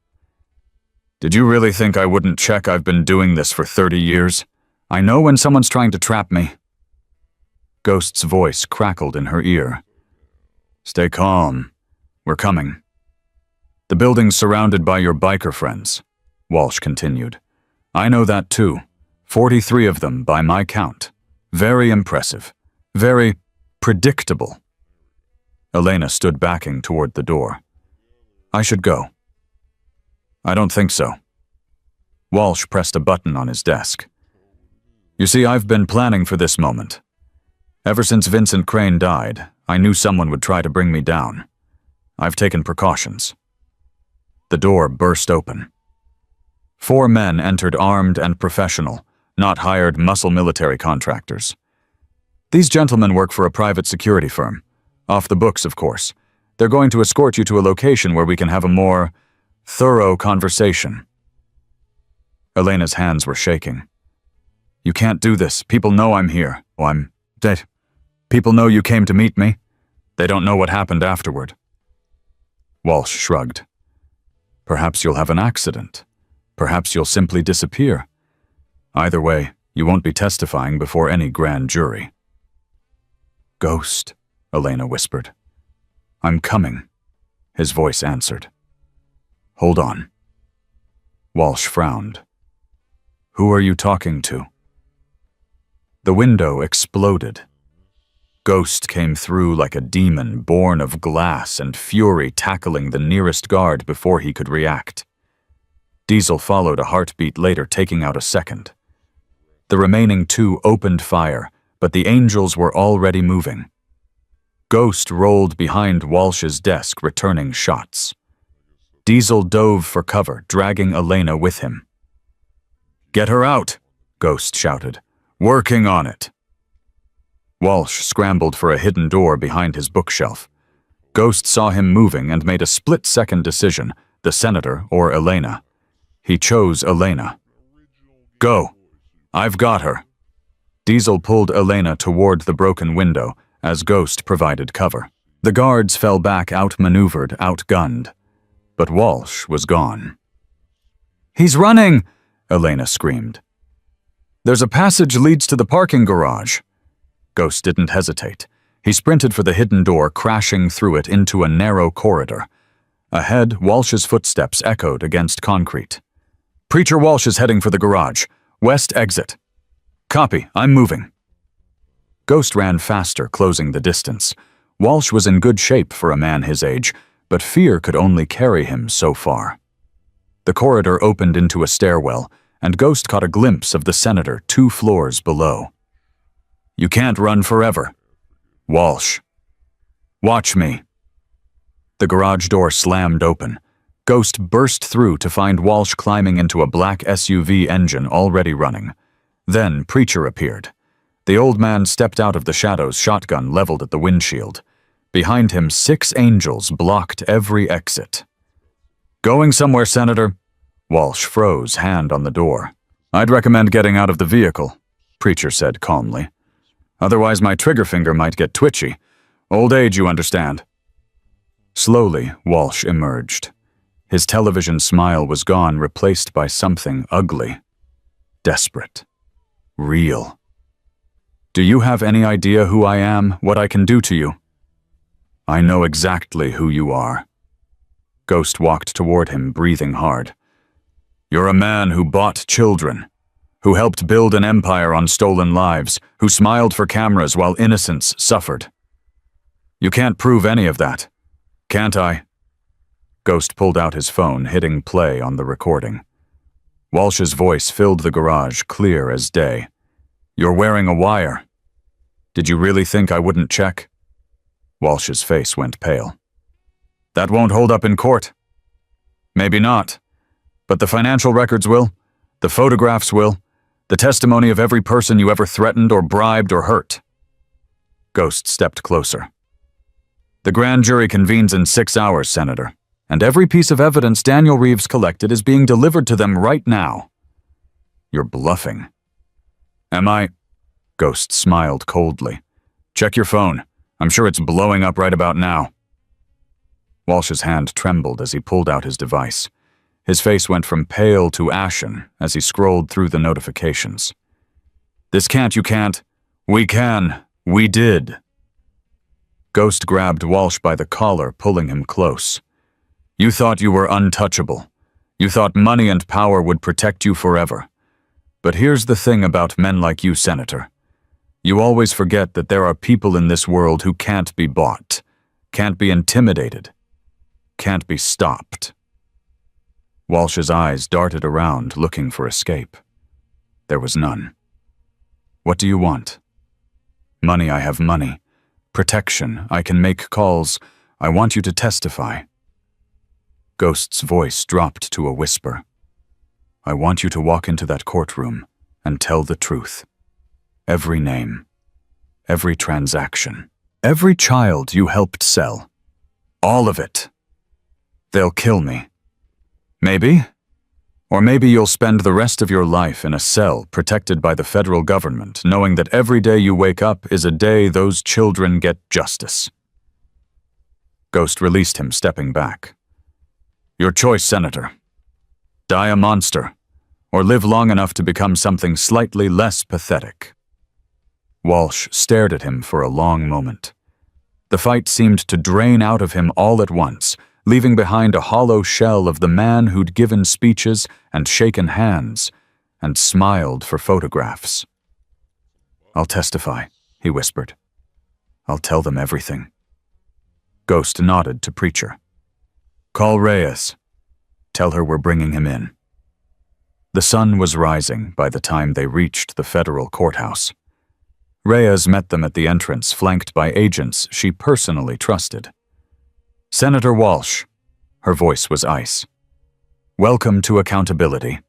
Did you really think I wouldn't check? I've been doing this for 30 years. I know when someone's trying to trap me. Ghost's voice crackled in her ear. Stay calm. We're coming. The building's surrounded by your biker friends, Walsh continued. I know that too. 43 of them by my count. Very impressive. Very predictable. Elena stood backing toward the door. I should go. I don't think so. Walsh pressed a button on his desk. You see, I've been planning for this moment. Ever since Vincent Crane died, I knew someone would try to bring me down. I've taken precautions. The door burst open. 4 men entered, armed and professional, not hired muscle military contractors. These gentlemen work for a private security firm. Off the books, of course. They're going to escort you to a location where we can have a more thorough conversation. Elena's hands were shaking. You can't do this. People know I'm here. Oh, I'm dead. People know you came to meet me. They don't know what happened afterward. Walsh shrugged. Perhaps you'll have an accident. Perhaps you'll simply disappear. Either way, you won't be testifying before any grand jury. Ghost, Elena whispered. I'm coming, his voice answered. Hold on. Walsh frowned. Who are you talking to? The window exploded. Ghost came through like a demon born of glass and fury, tackling the nearest guard before he could react. Diesel followed a heartbeat later, taking out a second. The remaining two opened fire, but the angels were already moving. Ghost rolled behind Walsh's desk, returning shots. Diesel dove for cover, dragging Elena with him. Get her out, Ghost shouted. Working on it. Walsh scrambled for a hidden door behind his bookshelf. Ghost saw him moving and made a split-second decision, the senator or Elena. He chose Elena. Go. I've got her. Diesel pulled Elena toward the broken window as Ghost provided cover. The guards fell back, outmaneuvered, outgunned. But Walsh was gone. He's running! Elena screamed. There's a passage leads to the parking garage. Ghost didn't hesitate. He sprinted for the hidden door, crashing through it into a narrow corridor. Ahead, Walsh's footsteps echoed against concrete. Preacher Walsh is heading for the garage. West exit. Copy, I'm moving. Ghost ran faster, closing the distance. Walsh was in good shape for a man his age, but fear could only carry him so far. The corridor opened into a stairwell, and Ghost caught a glimpse of the senator 2 floors below. You can't run forever. Walsh. Watch me. The garage door slammed open. Ghost burst through to find Walsh climbing into a black SUV engine already running. Then Preacher appeared. The old man stepped out of the shadows, shotgun leveled at the windshield. Behind him, 6 angels blocked every exit. Going somewhere, Senator? Walsh froze, hand on the door. I'd recommend getting out of the vehicle, Preacher said calmly. Otherwise my trigger finger might get twitchy. Old age, you understand. Slowly, Walsh emerged. His television smile was gone, replaced by something ugly. Desperate. Real. Do you have any idea who I am, what I can do to you? I know exactly who you are. Ghost walked toward him, breathing hard. You're a man who bought children, who helped build an empire on stolen lives, who smiled for cameras while innocents suffered. You can't prove any of that, can't I? Ghost pulled out his phone, hitting play on the recording. Walsh's voice filled the garage, clear as day. You're wearing a wire. Did you really think I wouldn't check? Walsh's face went pale. That won't hold up in court. Maybe not. But the financial records will. The photographs will. The testimony of every person you ever threatened or bribed or hurt. Ghost stepped closer. The grand jury convenes in 6 hours, Senator, and every piece of evidence Daniel Reeves collected is being delivered to them right now. You're bluffing. Am I? Ghost smiled coldly. Check your phone. I'm sure it's blowing up right about now. Walsh's hand trembled as he pulled out his device. His face went from pale to ashen as he scrolled through the notifications. This can't, you can't. We can. We did. Ghost grabbed Walsh by the collar, pulling him close. You thought you were untouchable. You thought money and power would protect you forever. But here's the thing about men like you, Senator. You always forget that there are people in this world who can't be bought, can't be intimidated, can't be stopped. Walsh's eyes darted around, looking for escape. There was none. What do you want? Money, I have money. Protection, I can make calls. I want you to testify. Ghost's voice dropped to a whisper. I want you to walk into that courtroom and tell the truth. Every name, every transaction, every child you helped sell. All of it. They'll kill me. Maybe. Or maybe you'll spend the rest of your life in a cell protected by the federal government, knowing that every day you wake up is a day those children get justice. Ghost released him, stepping back. Your choice, Senator. Die a monster, or live long enough to become something slightly less pathetic. Walsh stared at him for a long moment. The fight seemed to drain out of him all at once, leaving behind a hollow shell of the man who'd given speeches and shaken hands and smiled for photographs. I'll testify, he whispered. I'll tell them everything. Ghost nodded to Preacher. Call Reyes. Tell her we're bringing him in. The sun was rising by the time they reached the federal courthouse. Reyes met them at the entrance, flanked by agents she personally trusted. Senator Walsh. Her voice was ice. Welcome to accountability.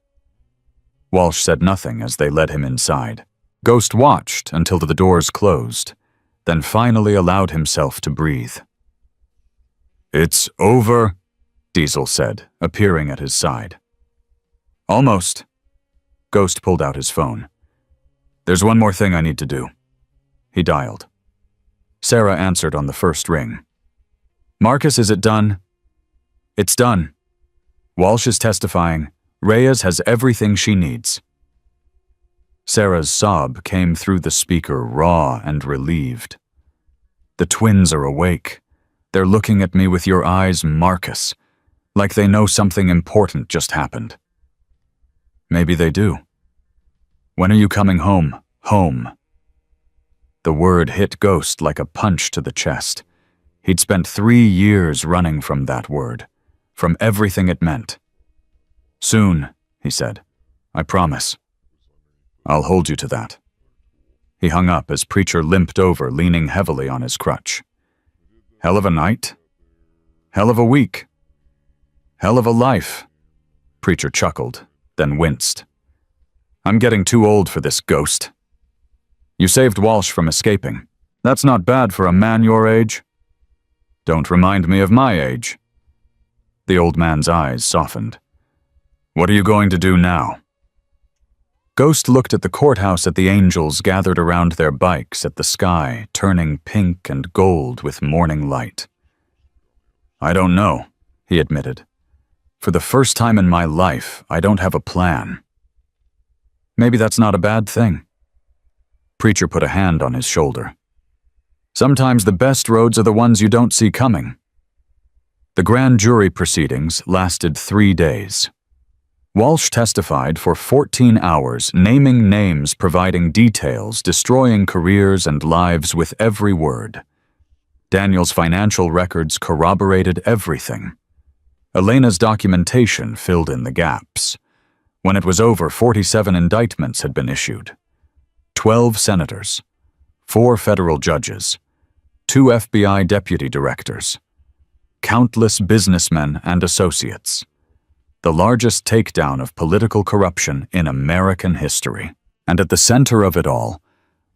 Walsh said nothing as they led him inside. Ghost watched until the doors closed, then finally allowed himself to breathe. It's over, Diesel said, appearing at his side. Almost. Ghost pulled out his phone. There's one more thing I need to do. He dialed. Sarah answered on the first ring. Marcus, is it done? It's done. Walsh is testifying. Reyes has everything she needs. Sarah's sob came through the speaker, raw and relieved. The twins are awake. They're looking at me with your eyes, Marcus, like they know something important just happened. Maybe they do. When are you coming home? Home. The word hit Ghost like a punch to the chest. He'd spent 3 years running from that word, from everything it meant. Soon, he said. I promise. I'll hold you to that. He hung up as Preacher limped over, leaning heavily on his crutch. Hell of a night. Hell of a week. Hell of a life. Preacher chuckled, then winced. I'm getting too old for this, Ghost. You saved Walsh from escaping. That's not bad for a man your age. Don't remind me of my age. The old man's eyes softened. What are you going to do now? Ghost looked at the courthouse, at the angels gathered around their bikes, at the sky turning pink and gold with morning light. I don't know, he admitted. For the first time in my life, I don't have a plan. Maybe that's not a bad thing. Preacher put a hand on his shoulder. Sometimes the best roads are the ones you don't see coming. The grand jury proceedings lasted 3 days. Walsh testified for 14 hours, naming names, providing details, destroying careers and lives with every word. Daniel's financial records corroborated everything. Elena's documentation filled in the gaps. When it was over, 47 indictments had been issued. 12 senators, 4 federal judges, 2 FBI deputy directors, countless businessmen and associates. The largest takedown of political corruption in American history. And at the center of it all,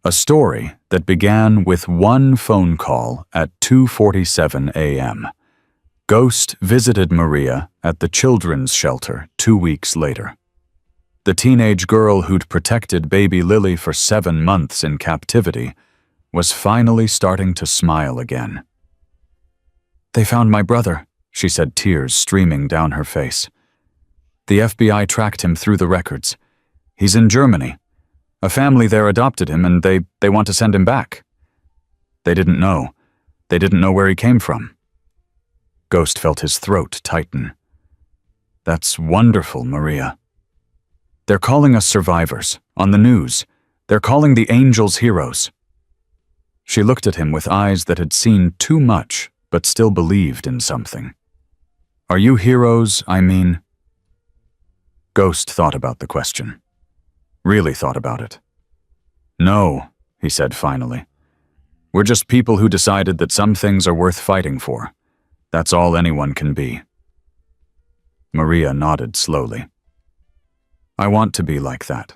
a story that began with one phone call at 2:47 a.m. Ghost visited Maria at the children's shelter 2 weeks later. The teenage girl who'd protected baby Lily for 7 months in captivity was finally starting to smile again. They found my brother, she said, tears streaming down her face. The FBI tracked him through the records. He's in Germany. A family there adopted him and they want to send him back. They didn't know. They didn't know where he came from. Ghost felt his throat tighten. That's wonderful, Maria. They're calling us survivors, on the news. They're calling the angels heroes. She looked at him with eyes that had seen too much, but still believed in something. Are you heroes, I mean? Ghost thought about the question. Really thought about it. No, he said finally. We're just people who decided that some things are worth fighting for. That's all anyone can be. Maria nodded slowly. I want to be like that.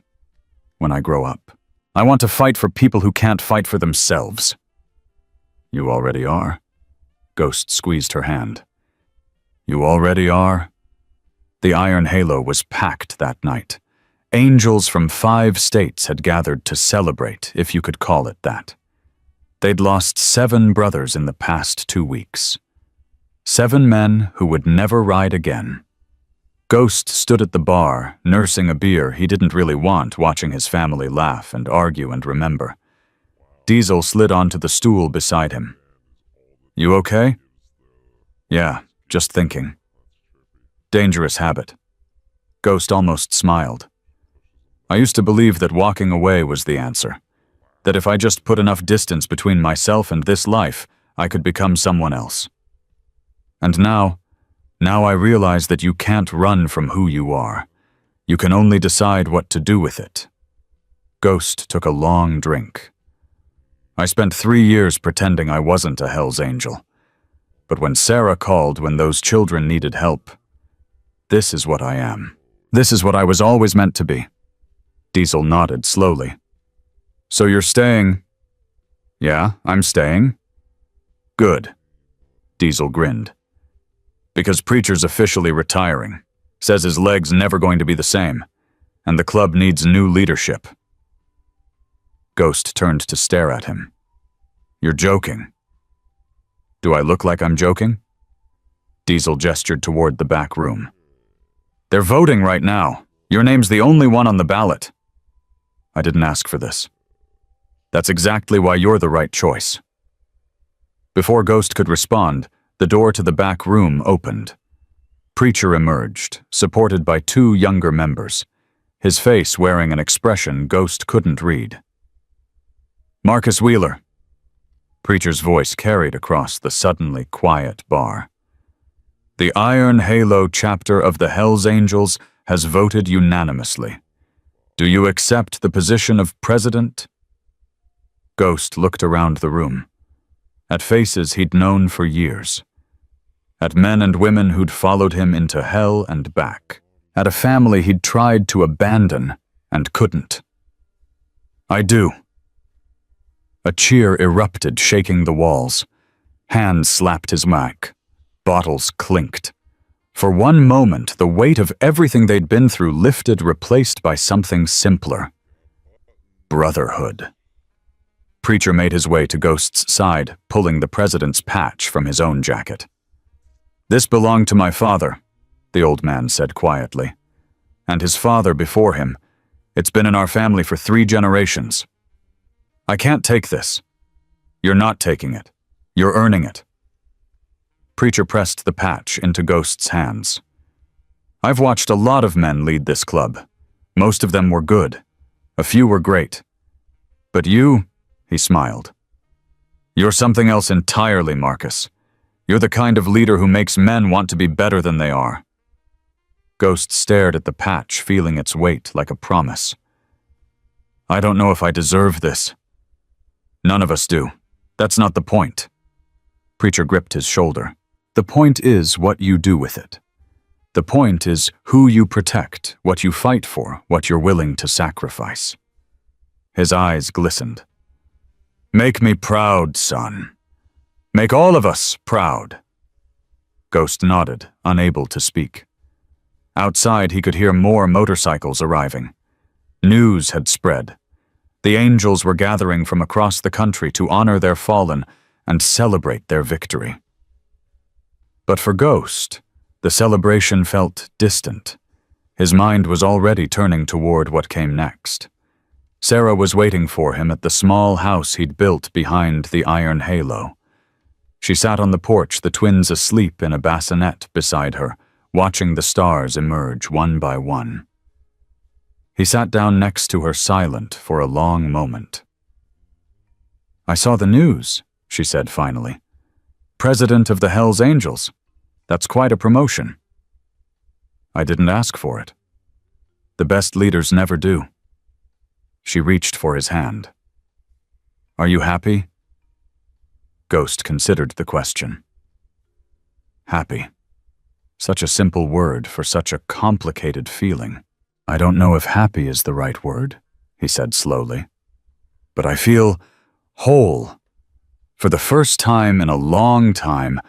When I grow up. I want to fight for people who can't fight for themselves. You already are. Ghost squeezed her hand. You already are? The Iron Halo was packed that night. Angels from 5 states had gathered to celebrate, if you could call it that. They'd lost 7 brothers in the past 2 weeks. 7 men who would never ride again. Ghost stood at the bar, nursing a beer he didn't really want, watching his family laugh and argue and remember. Diesel slid onto the stool beside him. "You okay?" "Yeah, just thinking." "Dangerous habit." Ghost almost smiled. "I used to believe that walking away was the answer. That if I just put enough distance between myself and this life, I could become someone else. And now I realize that you can't run from who you are. You can only decide what to do with it." Ghost took a long drink. "I spent 3 years pretending I wasn't a Hell's Angel. But when Sarah called when those children needed help, this is what I am. This is what I was always meant to be." Diesel nodded slowly. "So you're staying?" "Yeah, I'm staying." "Good." Diesel grinned. "Because Preacher's officially retiring. Says his leg's never going to be the same. And the club needs new leadership." Ghost turned to stare at him. "You're joking." "Do I look like I'm joking?" Diesel gestured toward the back room. "They're voting right now. Your name's the only one on the ballot." "I didn't ask for this." "That's exactly why you're the right choice." Before Ghost could respond, the door to the back room opened. Preacher emerged, supported by 2 younger members, his face wearing an expression Ghost couldn't read. "Marcus Wheeler." Preacher's voice carried across the suddenly quiet bar. "The Iron Halo chapter of the Hells Angels has voted unanimously. Do you accept the position of president?" Ghost looked around the room, at faces he'd known for years, at men and women who'd followed him into hell and back, at a family he'd tried to abandon and couldn't. "I do." A cheer erupted, shaking the walls. Hands slapped his mic. Bottles clinked. For one moment, the weight of everything they'd been through lifted, replaced by something simpler. Brotherhood. Preacher made his way to Ghost's side, pulling the president's patch from his own jacket. "This belonged to my father," the old man said quietly. "And his father before him. It's been in our family for 3 generations. I can't take this." "You're not taking it. You're earning it." Preacher pressed the patch into Ghost's hands. "I've watched a lot of men lead this club. Most of them were good. A few were great. But you," he smiled. "You're something else entirely, Marcus. You're the kind of leader who makes men want to be better than they are." Ghost stared at the patch, feeling its weight like a promise. "I don't know if I deserve this." "None of us do. That's not the point." Preacher gripped his shoulder. "The point is what you do with it. The point is who you protect, what you fight for, what you're willing to sacrifice." His eyes glistened. "Make me proud, son. Make all of us proud." Ghost nodded, unable to speak. Outside, he could hear more motorcycles arriving. News had spread. The angels were gathering from across the country to honor their fallen and celebrate their victory. But for Ghost, the celebration felt distant. His mind was already turning toward what came next. Sarah was waiting for him at the small house he'd built behind the Iron Halo. She sat on the porch, the twins asleep in a bassinet beside her, watching the stars emerge one by one. He sat down next to her, silent for a long moment. "I saw the news," she said finally. "President of the Hells Angels. That's quite a promotion." "I didn't ask for it. The best leaders never do." She reached for his hand. "Are you happy?" Ghost considered the question. Happy. Such a simple word for such a complicated feeling. "I don't know if happy is the right word," he said slowly. "But I feel whole. For the first time in a long time,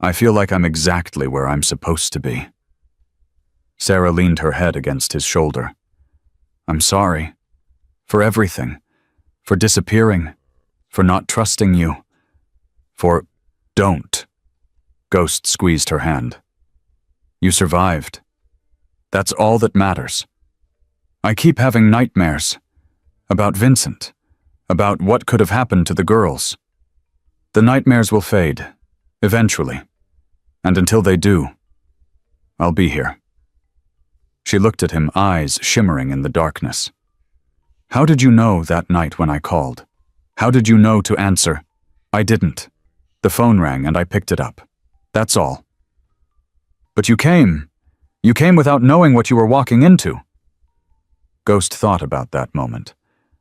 I feel like I'm exactly where I'm supposed to be." Sarah leaned her head against his shoulder. "I'm sorry. For everything. For disappearing. For not trusting you. For don't." Ghost squeezed her hand. You survived. That's all that matters. I keep having nightmares. About Vincent. About what could have happened to the girls. The nightmares will fade. Eventually. And until they do, I'll be here. She looked at him, eyes shimmering in the darkness. How did you know that night when I called? How did you know to answer? I didn't. The phone rang and I picked it up. That's all. But you came. You came without knowing what you were walking into. Ghost thought about that moment.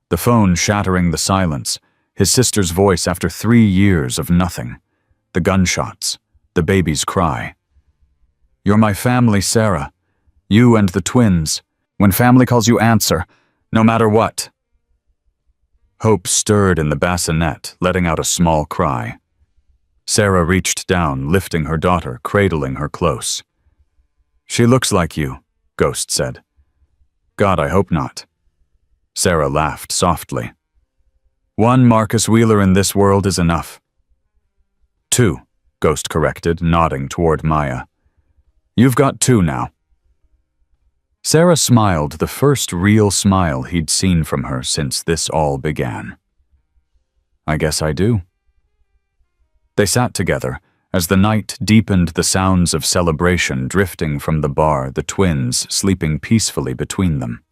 The phone shattering the silence, his sister's voice after 3 years of nothing, the gunshots, the baby's cry. You're my family, Sarah. You and the twins. When family calls you, answer, no matter what. Hope stirred in the bassinet, letting out a small cry. Sarah reached down, lifting her daughter, cradling her close. She looks like you, Ghost said. God, I hope not. Sarah laughed softly. 1 Marcus Wheeler in this world is enough. 2, Ghost corrected, nodding toward Maya. You've got 2 now. Sarah smiled, the first real smile he'd seen from her since this all began. I guess I do. They sat together, as the night deepened, the sounds of celebration drifting from the bar, the twins sleeping peacefully between them.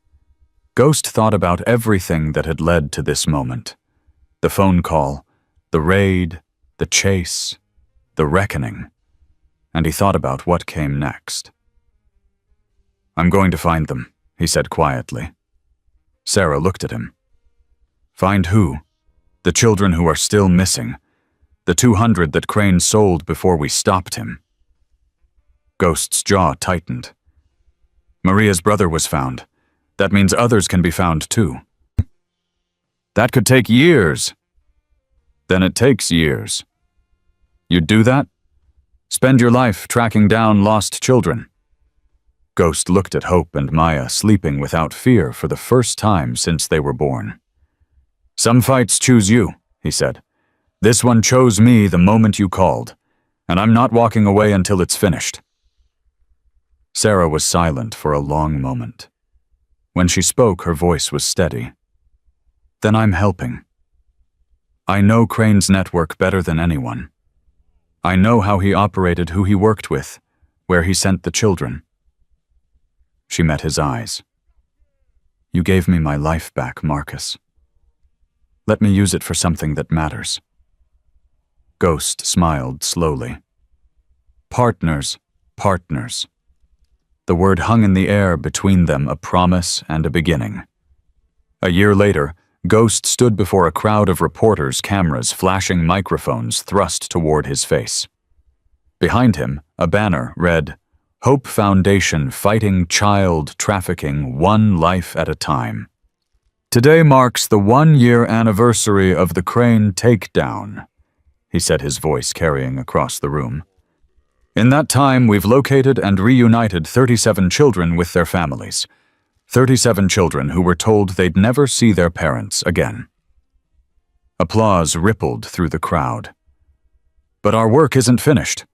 Ghost thought about everything that had led to this moment. The phone call, the raid, the chase, the reckoning, and he thought about what came next. I'm going to find them, he said quietly. Sarah looked at him. Find who? The children who are still missing. The 200 that Crane sold before we stopped him. Ghost's jaw tightened. Maria's brother was found. That means others can be found too. That could take years. Then it takes years. You'd do that? Spend your life tracking down lost children. Ghost looked at Hope and Maya sleeping without fear for the first time since they were born. Some fights choose you, he said. This one chose me the moment you called, and I'm not walking away until it's finished. Sarah was silent for a long moment. When she spoke, her voice was steady. Then I'm helping. I know Crane's network better than anyone. I know how he operated, who he worked with, where he sent the children. She met his eyes. You gave me my life back, Marcus. Let me use it for something that matters. Ghost smiled slowly. Partners, partners. The word hung in the air between them, a promise and a beginning. A year later, Ghost stood before a crowd of reporters, cameras, flashing microphones thrust toward his face. Behind him, a banner read, Hope Foundation fighting child trafficking 1 life at a time. Today marks the 1-year anniversary of the Crane takedown, he said, his voice carrying across the room. In that time, we've located and reunited 37 children with their families. 37 children who were told they'd never see their parents again. Applause rippled through the crowd. But our work isn't finished.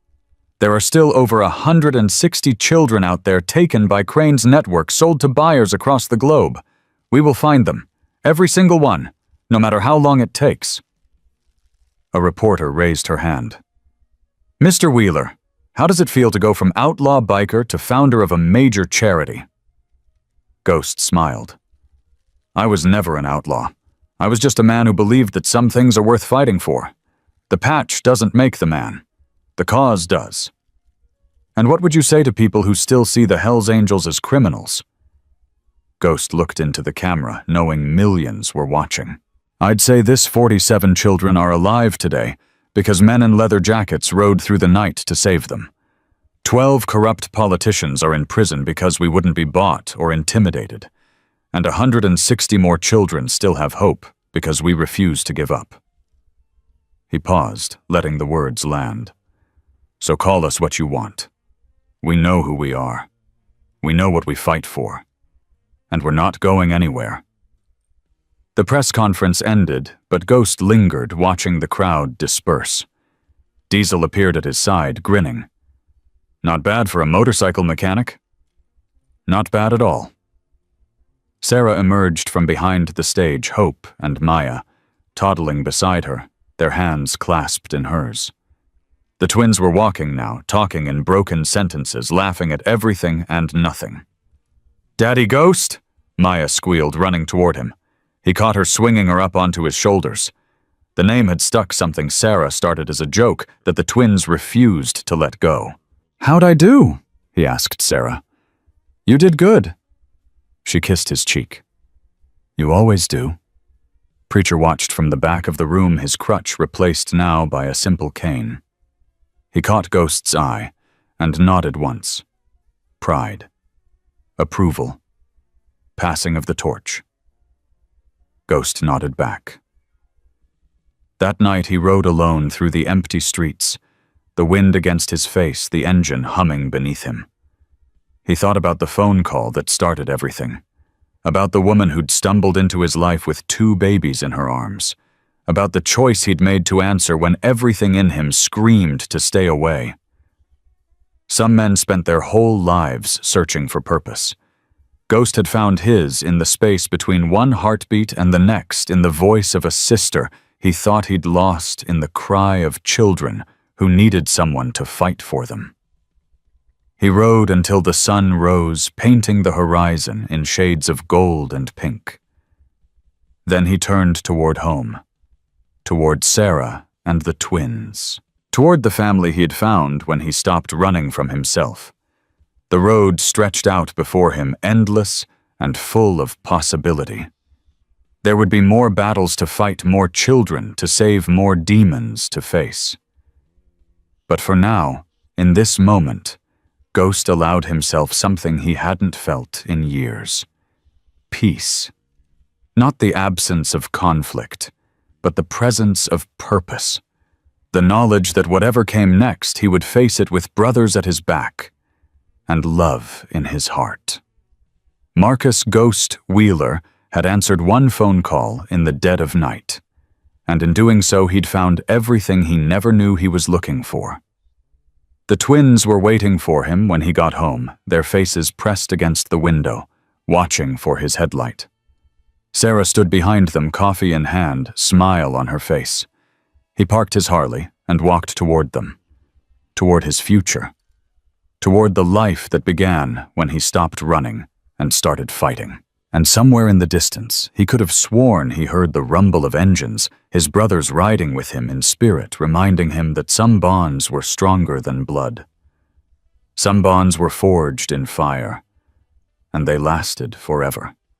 There are still over 160 children out there taken by Crane's network, sold to buyers across the globe. We will find them, every single one, no matter how long it takes. A reporter raised her hand. Mr. Wheeler, how does it feel to go from outlaw biker to founder of a major charity? Ghost smiled. I was never an outlaw. I was just a man who believed that some things are worth fighting for. The patch doesn't make the man. The cause does. And what would you say to people who still see the hellsangels as criminals? Ghost looked into the camera, knowing millions were watching. I'd say this 47 children are alive today because men in leather jackets rode through the night to save them. 12 corrupt politicians are in prison because we wouldn't be bought or intimidated. And 160 more children still have hope because we refuse to give up. He paused, letting the words land. So call us what you want. We know who we are. We know what we fight for. And we're not going anywhere. The press conference ended, but Ghost lingered, watching the crowd disperse. Diesel appeared at his side, grinning. "Not bad for a motorcycle mechanic." "Not bad at all." Sarah emerged from behind the stage, Hope and Maya, toddling beside her, their hands clasped in hers. The twins were walking now, talking in broken sentences, laughing at everything and nothing. "Daddy Ghost?" Maya squealed, running toward him. He caught her, swinging her up onto his shoulders. The name had stuck, something Sarah started as a joke that the twins refused to let go. "How'd I do?" he asked Sarah. "You did good." She kissed his cheek. "You always do." Preacher watched from the back of the room, his crutch replaced now by a simple cane. He caught Ghost's eye and nodded once. Pride. Approval. Passing of the torch. Ghost nodded back. That night he rode alone through the empty streets, the wind against his face, the engine humming beneath him. He thought about the phone call that started everything, about the woman who'd stumbled into his life with 2 babies in her arms, about the choice he'd made to answer when everything in him screamed to stay away. Some men spent their whole lives searching for purpose. Ghost had found his in the space between one heartbeat and the next, in the voice of a sister he thought he'd lost, in the cry of children who needed someone to fight for them. He rode until the sun rose, painting the horizon in shades of gold and pink. Then he turned toward home, toward Sarah and the twins, toward the family he had found when he stopped running from himself. The road stretched out before him, endless and full of possibility. There would be more battles to fight, more children to save, more demons to face. But for now, in this moment, Ghost allowed himself something he hadn't felt in years. Peace. Not the absence of conflict, but the presence of purpose. The knowledge that whatever came next, he would face it with brothers at his back and love in his heart. Marcus Ghost Wheeler had answered one phone call in the dead of night, and in doing so he'd found everything he never knew he was looking for. The twins were waiting for him when he got home, their faces pressed against the window, watching for his headlight. Sarah stood behind them, coffee in hand, smile on her face. He parked his Harley and walked toward them, toward his future, toward the life that began when he stopped running and started fighting. And somewhere in the distance, he could have sworn he heard the rumble of engines, his brothers riding with him in spirit, reminding him that some bonds were stronger than blood. Some bonds were forged in fire, and they lasted forever.